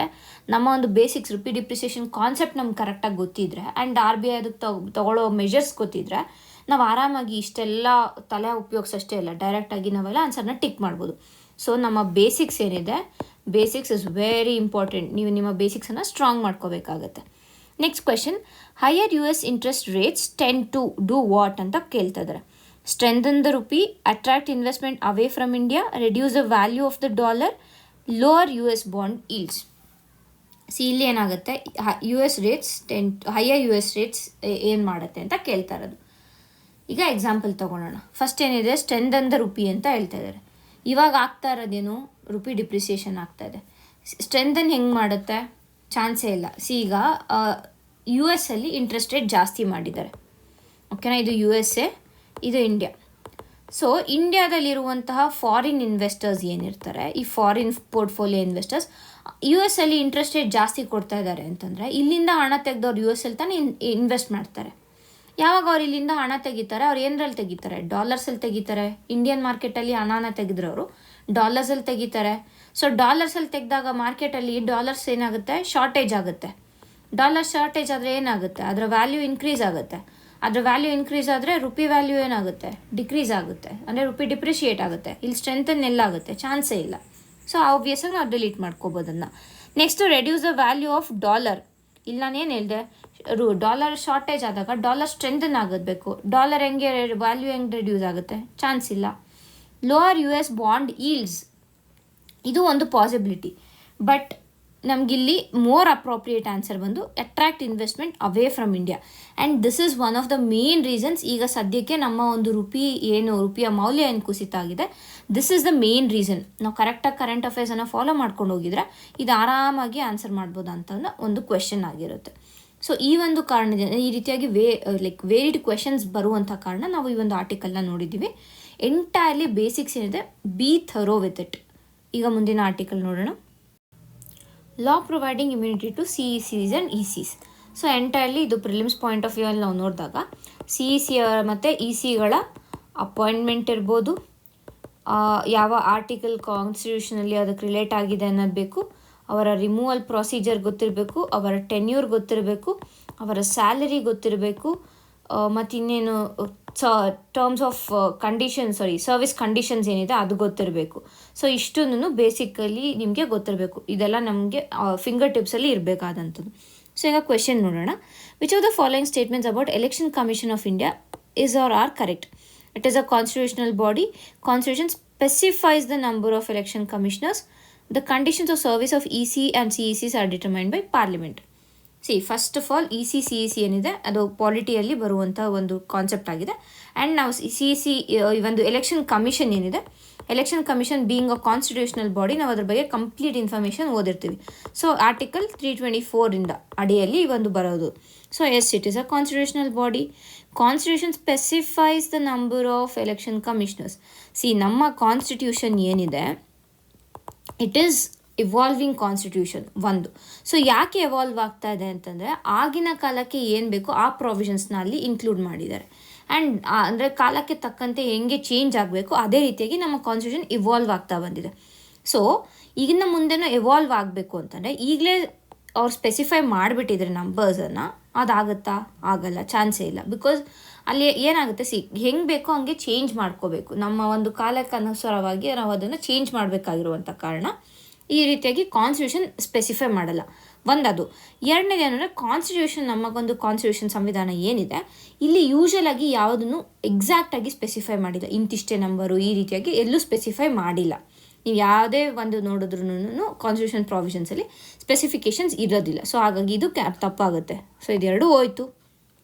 ನಮ್ಮ ಒಂದು ಬೇಸಿಕ್ಸ್ ರುಪಿ ಡಿಪ್ರಿಸಿಯೇಷನ್ ಕಾನ್ಸೆಪ್ಟ್ ನಮ್ಗೆ ಕರೆಕ್ಟಾಗಿ ಗೊತ್ತಿದ್ರೆ ಆ್ಯಂಡ್ RBI ಅದಕ್ಕೆ ತಗೊಳ್ಳೋ ಮೆಜರ್ಸ್ ಗೊತ್ತಿದ್ರೆ ನಾವು ಆರಾಮಾಗಿ ಇಷ್ಟೆಲ್ಲ ತಲೆ ಉಪಯೋಗಿಸೋಷ್ಟೇ ಇಲ್ಲ, ಡೈರೆಕ್ಟಾಗಿ ನಾವೆಲ್ಲ ಆನ್ಸರ್ನ ಟಿಕ್ ಮಾಡ್ಬೋದು. ಸೊ ನಮ್ಮ ಬೇಸಿಕ್ಸ್ ಏನಿದೆ, ಬೇಸಿಕ್ಸ್ ಇಸ್ ವೆರಿ ಇಂಪಾರ್ಟೆಂಟ್. ನೀವು ನಿಮ್ಮ ಬೇಸಿಕ್ಸನ್ನು ಸ್ಟ್ರಾಂಗ್ ಮಾಡ್ಕೋಬೇಕಾಗತ್ತೆ. Next question, higher US interest rates tend to do what ಅಂತ ಕೇಳ್ತಾ ಇದ್ದಾರೆ. Strengthen the rupee, attract investment away from India, reduce the value of the dollar, lower US bond yields. ಇಲ್ಲಿ ಏನಾಗುತ್ತೆ, higher US rates ಏನು ಮಾಡುತ್ತೆ ಅಂತ ಕೇಳ್ತಾ ಇರೋದು. ಈಗ ಎಕ್ಸಾಂಪಲ್ ತೊಗೊಳೋಣ. ಫಸ್ಟ್ ಏನಿದೆ, ಸ್ಟ್ರೆಂಥನ್ ದ ರುಪಿ ಅಂತ ಹೇಳ್ತಾ ಇದ್ದಾರೆ. ಇವಾಗ ಆಗ್ತಾ ಇರೋದೇನು, ರುಪಿ ಡಿಪ್ರಿಸಿಯೇಷನ್ ಆಗ್ತಾ ಇದೆ. ಸ್ಟ್ರೆಂಥನ್ ಹೆಂಗೆ ಮಾಡುತ್ತೆ, ಚಾನ್ಸೇ ಇಲ್ಲ. ಈಗ US ಅಲ್ಲಿ ಇಂಟ್ರೆಸ್ಟ್ ರೇಟ್ ಜಾಸ್ತಿ ಮಾಡಿದ್ದಾರೆ, ಓಕೆನಾ. ಇದು USA, ಇದು ಇಂಡಿಯಾ. ಸೊ ಇಂಡಿಯಾದಲ್ಲಿರುವಂತಹ ಫಾರಿನ್ ಇನ್ವೆಸ್ಟರ್ಸ್ ಏನಿರ್ತಾರೆ, ಈ ಫಾರಿನ್ ಪೋರ್ಟ್ಫೋಲಿಯೋ ಇನ್ವೆಸ್ಟರ್ಸ್ US ಅಲ್ಲಿ ಇಂಟ್ರೆಸ್ಟ್ ರೇಟ್ ಜಾಸ್ತಿ ಕೊಡ್ತಾ ಇದ್ದಾರೆ ಅಂತಂದರೆ ಇಲ್ಲಿಂದ ಹಣ ತೆಗೆದವ್ರು US ಅಲ್ಲಿ ತಾನೇ ಇನ್ವೆಸ್ಟ್ ಮಾಡ್ತಾರೆ. ಯಾವಾಗ ಅವ್ರು ಇಲ್ಲಿಂದ ಹಣ ತೆಗಿತಾರೆ, ಅವ್ರು ಏನರಲ್ಲಿ ತೆಗಿತಾರೆ, ಡಾಲರ್ಸಲ್ಲಿ ತೆಗಿತಾರೆ. ಇಂಡಿಯನ್ ಮಾರ್ಕೆಟಲ್ಲಿ ಹಣನ ತೆಗೆದ್ರೆ ಅವರು ಡಾಲರ್ಸಲ್ಲಿ ತೆಗಿತಾರೆ. ಸೊ ಡಾಲರ್ಸಲ್ಲಿ ತೆಗೆದಾಗ ಮಾರ್ಕೆಟಲ್ಲಿ ಡಾಲರ್ಸ್ ಏನಾಗುತ್ತೆ, ಶಾರ್ಟೇಜ್ ಆಗುತ್ತೆ. ಡಾಲರ್ ಶಾರ್ಟೇಜ್ ಆದರೆ ಏನಾಗುತ್ತೆ, ಅದರ ವ್ಯಾಲ್ಯೂ ಇನ್ಕ್ರೀಸ್ ಆಗುತ್ತೆ. ಅದರ ವ್ಯಾಲ್ಯೂ ಇನ್ಕ್ರೀಸ್ ಆದರೆ ರುಪಿ ವ್ಯಾಲ್ಯೂ ಏನಾಗುತ್ತೆ, ಡಿಕ್ರೀಸ್ ಆಗುತ್ತೆ, ಅಂದರೆ ರುಪಿ ಡಿಪ್ರಿಷಿಯೇಟ್ ಆಗುತ್ತೆ. ಇಲ್ಲಿ ಸ್ಟ್ರೆಂಥನ್ ಎಲ್ಲಾಗುತ್ತೆ, ಚಾನ್ಸೇ ಇಲ್ಲ. ಸೊ ಆಬ್ವಿಯಸ್ಸಾಗಿ ನಾವು ಡಿಲೀಟ್ ಮಾಡ್ಕೋಬೋದು ಅದನ್ನು. Next reduce the value of dollar. ಇಲ್ಲಿ ನಾನು ಏನು ಹೇಳಿದೆ, ಡಾಲರ್ ಶಾರ್ಟೇಜ್ ಆದಾಗ ಡಾಲರ್ ಸ್ಟ್ರೆಂಥನ್ ಆಗಬೇಕು. ಡಾಲರ್ ಹೆಂಗೆ ವ್ಯಾಲ್ಯೂ ಹೆಂಗೆ ರೆಡ್ಯೂಸ್ ಆಗುತ್ತೆ, ಚಾನ್ಸ್ ಇಲ್ಲ. ಲೋವರ್ US ಬಾಂಡ್ ಈಲ್ಡ್ಸ್, ಇದು ಒಂದು ಪಾಸಿಬಿಲಿಟಿ. ಬಟ್ ನಮಗಿಲ್ಲಿ ಮೋರ್ ಅಪ್ರೋಪ್ರಿಯೇಟ್ ಆನ್ಸರ್ ಬಂದು attract investment away from India. And this is one of the main reasons. ಈಗ ಸದ್ಯಕ್ಕೆ ನಮ್ಮ ಒಂದು ರುಪಿಯ ಮೌಲ್ಯ ಏನು ಕುಸಿತ ಆಗಿದೆ, this is the main reason. ನಾವು ಕರೆಕ್ಟಾಗಿ ಕರೆಂಟ್ ಅಫೇರ್ಸನ್ನು ಫಾಲೋ ಮಾಡ್ಕೊಂಡು ಹೋಗಿದ್ರೆ ಇದು ಆರಾಮಾಗಿ ಆನ್ಸರ್ ಮಾಡ್ಬೋದು ಅಂತ ಒಂದು ಕ್ವೆಶನ್ ಆಗಿರುತ್ತೆ. ಸೊ ಈ ಒಂದು ಕಾರಣದಿಂದ ಈ ರೀತಿಯಾಗಿ ವೇರಿಡ್ ಕ್ವೆಶನ್ಸ್ ಬರುವಂಥ ಕಾರಣ ನಾವು ಈ ಒಂದು ಆರ್ಟಿಕಲ್ನ ನೋಡಿದ್ದೀವಿ. ಎಂಟೈರ್ಲಿ ಬೇಸಿಕ್ಸ್ ಏನಿದೆ, ಬಿ ಥರೋ ವಿತ್ ಇಟ್. ಈಗ ಮುಂದಿನ ಆರ್ಟಿಕಲ್ ನೋಡೋಣ. Law providing immunity to CECs and ECs. So entirely ಇದು ಪ್ರಿಲಿಮ್ಸ್ ಪಾಯಿಂಟ್ ಆಫ್ ವ್ಯೂ ಅಲ್ಲಿ ನಾವು ನೋಡಿದಾಗ CEC ಮತ್ತು ECಗಳ ಅಪಾಯಿಂಟ್ಮೆಂಟ್ ಇರ್ಬೋದು, ಯಾವ ಆರ್ಟಿಕಲ್ ಕಾನ್ಸ್ಟಿಟ್ಯೂಷನಲ್ಲಿ ಅದಕ್ಕೆ ರಿಲೇಟ್ ಆಗಿದೆ ಅನ್ನೋದು ಬೇಕು, ಅವರ ರಿಮೂವಲ್ ಪ್ರೊಸೀಜರ್ ಗೊತ್ತಿರಬೇಕು, ಅವರ ಟೆನ್ಯೂರ್ ಗೊತ್ತಿರಬೇಕು, ಅವರ ಸ್ಯಾಲರಿ ಗೊತ್ತಿರಬೇಕು, ಮತ್ತು ಇನ್ನೇನು ಟರ್ಮ್ಸ್ ಆಫ್ ಸರ್ವಿಸ್ ಕಂಡೀಷನ್ಸ್ ಏನಿದೆ ಅದು ಗೊತ್ತಿರಬೇಕು. ಸೊ ಇಷ್ಟನ್ನು ಬೇಸಿಕಲಿ ನಿಮಗೆ ಗೊತ್ತಿರಬೇಕು. ಇದೆಲ್ಲ ನಮಗೆ ಫಿಂಗರ್ ಟಿಪ್ಸಲ್ಲಿ ಇರಬೇಕಾದಂಥದ್ದು. ಸೊ ಈಗ ಕ್ವೆಶನ್ ನೋಡೋಣ. Which of the following statements about election commission of India is or are correct? It is a constitutional body. Constitution specifies the number of election commissioners. The conditions of service of EC and CECs are determined by Parliament. First of all EC CEC ಏನಿದೆ ಅದು ಪಾಲಿಟಿಯಲ್ಲಿ ಬರುವಂಥ ಒಂದು concept ಆಗಿದೆ. And ನಾವು CEC ಒಂದು election commission ಏನಿದೆ, election commission being a constitutional body, ನಾವು ಅದ್ರ ಬಗ್ಗೆ ಕಂಪ್ಲೀಟ್ ಇನ್ಫಾರ್ಮೇಷನ್ ಓದಿರ್ತೀವಿ. ಸೊ ಆರ್ಟಿಕಲ್ 324 ಅಡಿಯಲ್ಲಿ ಒಂದು ಬರೋದು. So yes, it is a constitutional body. Constitution specifies the number of election commissioners. ನಮ್ಮ ಕಾನ್ಸ್ಟಿಟ್ಯೂಷನ್ ಏನಿದೆ, ಇಟ್ ಈಸ್ ಇವಾಲ್ವಿಂಗ್ ಕಾನ್ಸ್ಟಿಟ್ಯೂಷನ್ ಒಂದು. ಸೊ ಯಾಕೆ ಎವಾಲ್ವ್ ಆಗ್ತಾ ಇದೆ ಅಂತಂದರೆ ಆಗಿನ ಕಾಲಕ್ಕೆ ಏನು ಬೇಕೋ ಆ ಪ್ರೊವಿಷನ್ಸ್ನ ಅಲ್ಲಿ ಇನ್ಕ್ಲೂಡ್ ಮಾಡಿದ್ದಾರೆ. ಆ್ಯಂಡ್ ಅಂದರೆ ಕಾಲಕ್ಕೆ ತಕ್ಕಂತೆ ಹೆಂಗೆ ಚೇಂಜ್ ಆಗಬೇಕು ಅದೇ ರೀತಿಯಾಗಿ ನಮ್ಮ ಕಾನ್ಸ್ಟಿಟ್ಯೂಷನ್ ಇವಾಲ್ವ್ ಆಗ್ತಾ ಬಂದಿದೆ. ಸೊ ಈಗಿನ ಮುಂದೆನೂ ಎವಾಲ್ವ್ ಆಗಬೇಕು ಅಂತಂದರೆ ಈಗಲೇ ಅವ್ರು ಸ್ಪೆಸಿಫೈ ಮಾಡಿಬಿಟ್ಟಿದ್ರೆ ನಂಬರ್ಸನ್ನು, ಅದಾಗುತ್ತಾ? ಆಗಲ್ಲ, ಚಾನ್ಸೇ ಇಲ್ಲ. ಬಿಕಾಸ್ ಅಲ್ಲಿ ಏನಾಗುತ್ತೆ, ಹೆಂಗೆ ಬೇಕೋ ಹಂಗೆ ಚೇಂಜ್ ಮಾಡ್ಕೋಬೇಕು. ನಮ್ಮ ಒಂದು ಕಾಲಕ್ಕೆ ಅನುಸಾರವಾಗಿ ನಾವು ಅದನ್ನು ಚೇಂಜ್ ಮಾಡಬೇಕಾಗಿರುವಂಥ ಕಾರಣ ಈ ರೀತಿಯಾಗಿ ಕಾನ್ಸ್ಟಿಟ್ಯೂಷನ್ ಸ್ಪೆಸಿಫೈ ಮಾಡಲ್ಲ. ಒಂದದು. ಎರಡನೇದು ಏನಂದರೆ ಕಾನ್ಸ್ಟಿಟ್ಯೂಷನ್, ನಮಗೊಂದು ಕಾನ್ಸ್ಟಿಟ್ಯೂಷನ್ ಸಂವಿಧಾನ ಏನಿದೆ ಇಲ್ಲಿ ಯೂಶಲ್ ಆಗಿ ಯಾವುದನ್ನು ಎಕ್ಸಾಕ್ಟಾಗಿ ಸ್ಪೆಸಿಫೈ ಮಾಡಿಲ್ಲ. ಇಂತಿಷ್ಟೇ ನಂಬರು ಈ ರೀತಿಯಾಗಿ ಎಲ್ಲೂ ಸ್ಪೆಸಿಫೈ ಮಾಡಿಲ್ಲ. ನೀವು ಯಾವುದೇ ಒಂದು ನೋಡಿದ್ರೂ ಕಾನ್ಸ್ಟಿಟ್ಯೂಷನ್ ಪ್ರಾವಿಷನ್ಸಲ್ಲಿ ಸ್ಪೆಸಿಫಿಕೇಷನ್ಸ್ ಇರೋದಿಲ್ಲ. ಸೊ ಹಾಗಾಗಿ ಇದು ತಪ್ಪಾಗುತ್ತೆ. ಸೊ ಇದೆರಡೂ ಹೋಯಿತು.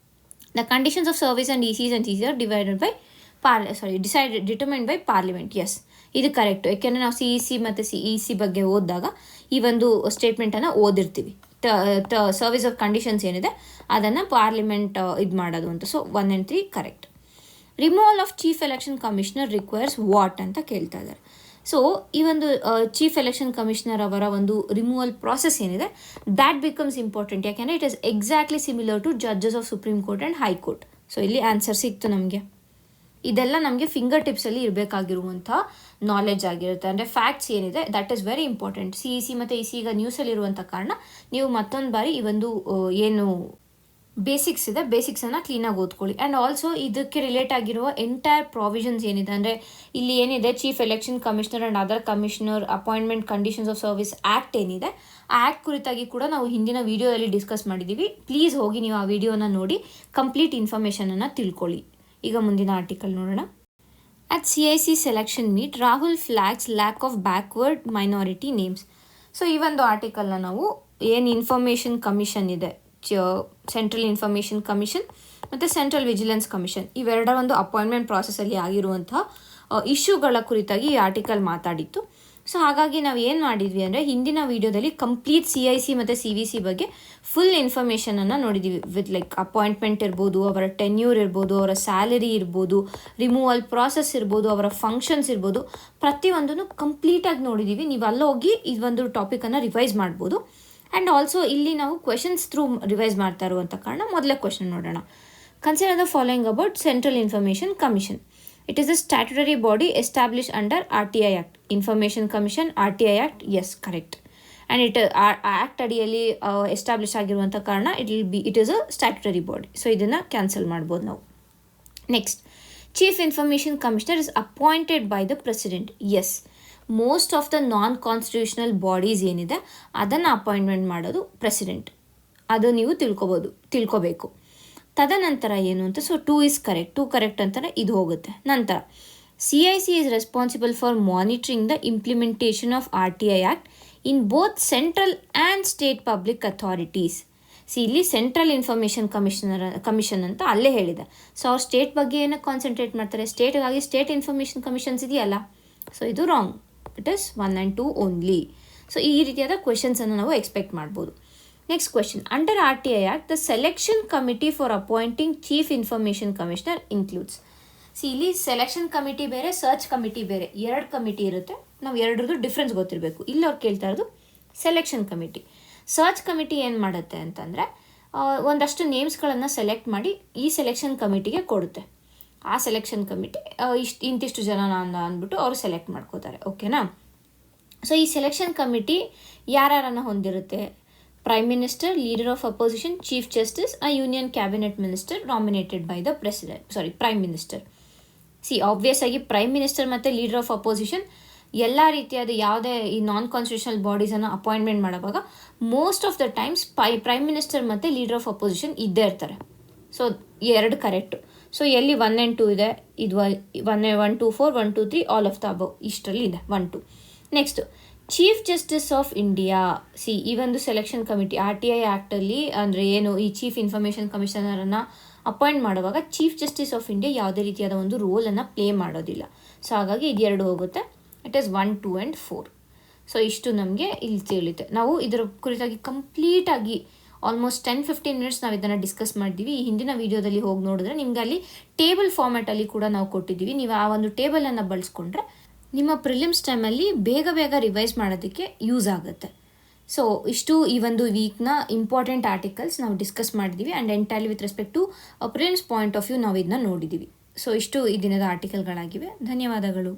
The conditions of service and ECs and CECs are determined by parliament. Yes, ಇದು ಕರೆಕ್ಟು. ಯಾಕೆಂದರೆ ನಾವು CEC ಮತ್ತು CEC ಬಗ್ಗೆ ಓದಿದಾಗ ಈ ಒಂದು ಸ್ಟೇಟ್ಮೆಂಟನ್ನು ಓದಿರ್ತೀವಿ. ಸರ್ವಿಸ್ ಆಫ್ ಕಂಡೀಷನ್ಸ್ ಏನಿದೆ ಅದನ್ನು ಪಾರ್ಲಿಮೆಂಟ್ ಇದು ಮಾಡೋದು ಅಂತ. So 1 and 3 correct. Removal of chief election commissioner requires what ಅಂತ ಕೇಳ್ತಾ ಇದ್ದಾರೆ. ಸೊ ಈ ಒಂದು ಚೀಫ್ ಎಲೆಕ್ಷನ್ ಕಮಿಷನರ್ ಅವರ ಒಂದು ರಿಮೂವಲ್ ಪ್ರಾಸೆಸ್ ಏನಿದೆ ದ್ಯಾಟ್ ಬಿಕಮ್ಸ್ ಇಂಪಾರ್ಟೆಂಟ್. ಯಾಕೆಂದರೆ it is exactly similar to judges of supreme court and high court. So ಇಲ್ಲಿ ಆನ್ಸರ್ ಸಿಕ್ತು ನಮಗೆ. ಇದೆಲ್ಲ ನಮಗೆ ಫಿಂಗರ್ ಟಿಪ್ಸಲ್ಲಿ ಇರಬೇಕಾಗಿರುವಂಥ ನಾಲೆಡ್ಜ್ ಆಗಿರುತ್ತೆ. ಅಂದರೆ ಫ್ಯಾಕ್ಟ್ಸ್ ಏನಿದೆ that is very important. CEC ಮತ್ತು EC ಈಗ ನ್ಯೂಸಲ್ಲಿ ಇರುವಂಥ ಕಾರಣ ನೀವು ಮತ್ತೊಂದು ಬಾರಿ ಈ ಒಂದು ಏನು ಬೇಸಿಕ್ಸ್ ಇದೆ ಬೇಸಿಕ್ಸನ್ನು ಕ್ಲೀನಾಗಿ ಓದ್ಕೊಳ್ಳಿ. ಆ್ಯಂಡ್ ಆಲ್ಸೋ ಇದಕ್ಕೆ ರಿಲೇಟ್ ಆಗಿರುವ ಎಂಟೈರ್ ಪ್ರಾವಿಷನ್ಸ್ ಏನಿದೆ, ಅಂದರೆ ಇಲ್ಲಿ ಏನಿದೆ chief election commissioner and other commissioner appointment conditions of service act ಏನಿದೆ ಆ ಆ್ಯಕ್ಟ್ ಕುರಿತಾಗಿ ಕೂಡ ನಾವು ಹಿಂದಿನ ವಿಡಿಯೋದಲ್ಲಿ ಡಿಸ್ಕಸ್ ಮಾಡಿದ್ದೀವಿ. ಪ್ಲೀಸ್ ಹೋಗಿ ನೀವು ಆ ವಿಡಿಯೋನ ನೋಡಿ ಕಂಪ್ಲೀಟ್ ಇನ್ಫಾರ್ಮೇಷನನ್ನು ತಿಳ್ಕೊಳ್ಳಿ. ಈಗ ಮುಂದಿನ ಆರ್ಟಿಕಲ್ ನೋಡೋಣ. At CIC selection meet Rahul flags lack of backward minority names. So ಈ ಒಂದು ಆರ್ಟಿಕಲ್ನ ನಾವು ಏನು ಇನ್ಫಾರ್ಮೇಷನ್ ಕಮಿಷನ್ ಇದೆ, ಸೆಂಟ್ರಲ್ ಇನ್ಫಾರ್ಮೇಷನ್ ಕಮಿಷನ್ ಮತ್ತು ಸೆಂಟ್ರಲ್ ವಿಜಿಲೆನ್ಸ್ ಕಮಿಷನ್, ಇವೆರಡರ ಒಂದು ಅಪಾಯಿಂಟ್ಮೆಂಟ್ ಪ್ರಾಸೆಸಲ್ಲಿ ಆಗಿರುವಂತಹ ಇಶ್ಯೂಗಳ ಕುರಿತಾಗಿ ಈ ಆರ್ಟಿಕಲ್ ಮಾತಾಡಿತ್ತು. ಸೊ ಹಾಗಾಗಿ ನಾವು ಏನು ಮಾಡಿದ್ವಿ ಅಂದರೆ ಹಿಂದಿನ ವಿಡಿಯೋದಲ್ಲಿ ಕಂಪ್ಲೀಟ್ CIC ಮತ್ತು CVC ಬಗ್ಗೆ ಫುಲ್ ಇನ್ಫಾರ್ಮೇಷನನ್ನು ನೋಡಿದ್ದೀವಿ. ವಿತ್ ಲೈಕ್ ಅಪಾಯಿಂಟ್ಮೆಂಟ್ ಇರ್ಬೋದು, ಅವರ ಟೆನ್ಯೂರ್ ಇರ್ಬೋದು, ಅವರ ಸ್ಯಾಲರಿ ಇರ್ಬೋದು, ರಿಮೂವಲ್ ಪ್ರಾಸೆಸ್ ಇರ್ಬೋದು, ಅವರ ಫಂಕ್ಷನ್ಸ್ ಇರ್ಬೋದು, ಪ್ರತಿಯೊಂದನ್ನು ಕಂಪ್ಲೀಟಾಗಿ ನೋಡಿದ್ದೀವಿ. ನೀವು ಅಲ್ಲೋಗಿ ಈ ಒಂದು ಟಾಪಿಕನ್ನು ರಿವೈಸ್ ಮಾಡ್ಬೋದು. ಆ್ಯಂಡ್ ಆಲ್ಸೋ ಇಲ್ಲಿ ನಾವು ಕ್ವೆಶನ್ಸ್ ಥ್ರೂ ರಿವೈಸ್ ಮಾಡ್ತಾ ಇರುವಂಥ ಕಾರಣ ಮೊದಲೇ ಕ್ವೆಶನ್ ನೋಡೋಣ. Consider the following about central information commission. It is a statutory body established under RTI Act. Information Commission, RTI Act, yes, correct. And it Act ಅಡಿಯಲ್ಲಿ establish ಆಗಿರುವಂಥ ಕಾರಣ it is a statutory body. So ಇದನ್ನು cancel ಮಾಡ್ಬೋದು ನಾವು. Next, chief information commissioner is appointed by the president. Yes, most of the non constitutional bodies ಏನಿದೆ ಅದನ್ನು appointment ಮಾಡೋದು president. ಅದು ನೀವು ತಿಳ್ಕೊಬೇಕು. ತದನಂತರ ಏನು ಅಂತ, ಸೊ 2 is correct. 2 ಕರೆಕ್ಟ್ ಅಂತಾರೆ, ಇದು ಹೋಗುತ್ತೆ. ನಂತರ CIC is responsible for monitoring the implementation of RTI Act in both central and state public authorities. ಇಲ್ಲಿ ಸೆಂಟ್ರಲ್ ಇನ್ಫಾರ್ಮೇಷನ್ ಕಮಿಷನ್ ಅಂತ ಅಲ್ಲೇ ಹೇಳಿದೆ. ಸೊ ಅವ್ರು ಸ್ಟೇಟ್ ಬಗ್ಗೆ ಏನಕ್ಕೆ ಕಾನ್ಸಂಟ್ರೇಟ್ ಮಾಡ್ತಾರೆ, ಸ್ಟೇಟ್ಗಾಗಿ ಸ್ಟೇಟ್ ಇನ್ಫಾರ್ಮೇಷನ್ ಕಮಿಷನ್ಸ್ ಇದೆಯಲ್ಲ. ಸೊ ಇದು wrong. It is 1 and 2 only. So ಈ ರೀತಿಯಾದ ಕ್ವೆಶನ್ಸನ್ನು ನಾವು ಎಕ್ಸ್ಪೆಕ್ಟ್ ಮಾಡ್ಬೋದು. Next question. Under RTI Act, the selection committee for appointing chief information commissioner includes. ಇಲ್ಲಿ ಸೆಲೆಕ್ಷನ್ ಕಮಿಟಿ ಬೇರೆ, ಸರ್ಚ್ ಕಮಿಟಿ ಬೇರೆ, 2 ಕಮಿಟಿ ಇರುತ್ತೆ. ನಾವು ಎರಡರದ್ದು ಡಿಫ್ರೆನ್ಸ್ ಗೊತ್ತಿರಬೇಕು. ಇಲ್ಲಿ ಅವ್ರು ಕೇಳ್ತಾ ಇರೋದು ಸೆಲೆಕ್ಷನ್ ಕಮಿಟಿ. ಸರ್ಚ್ ಕಮಿಟಿ ಏನು ಮಾಡುತ್ತೆ ಅಂತಂದರೆ ಒಂದಷ್ಟು ನೇಮ್ಸ್ಗಳನ್ನು ಸೆಲೆಕ್ಟ್ ಮಾಡಿ ಈ ಸೆಲೆಕ್ಷನ್ ಕಮಿಟಿಗೆ ಕೊಡುತ್ತೆ. ಆ ಸೆಲೆಕ್ಷನ್ ಕಮಿಟಿ ಇಂತಿಷ್ಟು ಜನ ಅಂದ್ಬಿಟ್ಟು ಅವರು ಸೆಲೆಕ್ಟ್ ಮಾಡ್ಕೋತಾರೆ. ಓಕೆನಾ? ಸೊ ಈ ಸೆಲೆಕ್ಷನ್ ಕಮಿಟಿ ಯಾರನ್ನು ಹೊಂದಿರುತ್ತೆ? Prime Minister, Leader of Opposition, Chief Justice, a Union Cabinet Minister nominated by the Prime Minister. Obvious ಆಗಿ ಪ್ರೈಮ್ ಮಿನಿಸ್ಟರ್ ಮತ್ತು ಲೀಡರ್ ಆಫ್ ಅಪೋಸಿಷನ್ ಎಲ್ಲ ರೀತಿಯಾದ ಯಾವುದೇ ಈ ನಾನ್ ಕಾನ್ಸ್ಟಿಟ್ಯೂಷನಲ್ ಬಾಡೀಸನ್ನು ಅಪಾಯಿಂಟ್ಮೆಂಟ್ ಮಾಡುವಾಗ most of the times prime minister ಮತ್ತು ಲೀಡರ್ ಆಫ್ ಅಪೋಸಿಷನ್ ಇದ್ದೇ ಇರ್ತಾರೆ. So 2 correct. ಸೊ ಎಲ್ಲಿ 1 and 2 ಇದೆ, ಇದು 1, 2, 4, 1, 2, 3 ಆಲ್ ಆಫ್ ದ ಅಬವ್ ಇಷ್ಟರಲ್ಲಿ ಇದೆ 1, 2. Next chief justice of India. ಈ ಒಂದು ಸೆಲೆಕ್ಷನ್ ಕಮಿಟಿ RTI ಆ್ಯಕ್ಟಲ್ಲಿ ಅಂದರೆ ಏನು ಈ ಚೀಫ್ ಇನ್ಫಾರ್ಮೇಷನ್ ಕಮಿಷನರನ್ನು ಅಪಾಯಿಂಟ್ ಮಾಡುವಾಗ ಚೀಫ್ ಜಸ್ಟಿಸ್ ಆಫ್ ಇಂಡಿಯಾ ಯಾವುದೇ ರೀತಿಯಾದ ಒಂದು ರೋಲನ್ನು ಪ್ಲೇ ಮಾಡೋದಿಲ್ಲ. ಸೊ ಹಾಗಾಗಿ ಇದು 2 ಹೋಗುತ್ತೆ. It is 1, 2 and 4. ಸೊ ಇಷ್ಟು ನಮಗೆ ಇಲ್ಲಿ ತಿಳಿಯುತ್ತೆ. ನಾವು ಇದರ ಕುರಿತಾಗಿ ಕಂಪ್ಲೀಟಾಗಿ ಆಲ್ಮೋಸ್ಟ್ 10-15 minutes ನಾವು ಇದನ್ನು ಡಿಸ್ಕಸ್ ಮಾಡಿದ್ದೀವಿ. ಈ ಹಿಂದಿನ ವಿಡಿಯೋದಲ್ಲಿ ಹೋಗಿ ನೋಡಿದ್ರೆ ನಿಮ್ಗೆ ಅಲ್ಲಿ ಟೇಬಲ್ ಫಾರ್ಮ್ಯಾಟಲ್ಲಿ ಕೂಡ ನಾವು ಕೊಟ್ಟಿದ್ದೀವಿ. ನೀವು ಆ ಒಂದು ಟೇಬಲನ್ನು ಬಳಸ್ಕೊಂಡ್ರೆ ನಿಮ್ಮ ಪ್ರಿಲಿಮ್ಸ್ ಟೈಮಲ್ಲಿ ಬೇಗ ರಿವೈಸ್ ಮಾಡೋದಕ್ಕೆ ಯೂಸ್ ಆಗುತ್ತೆ. ಸೊ ಇಷ್ಟು ಈ ಒಂದು ವೀಕ್ನ ಇಂಪಾರ್ಟೆಂಟ್ ಆರ್ಟಿಕಲ್ಸ್ ನಾವು ಡಿಸ್ಕಸ್ ಮಾಡಿದ್ದೀವಿ. And entirely with respect to prelims point of view ನಾವು ಇದನ್ನ ನೋಡಿದ್ದೀವಿ. ಸೊ ಇಷ್ಟು ಈ ದಿನದ ಆರ್ಟಿಕಲ್ಗಳಾಗಿವೆ. ಧನ್ಯವಾದಗಳು.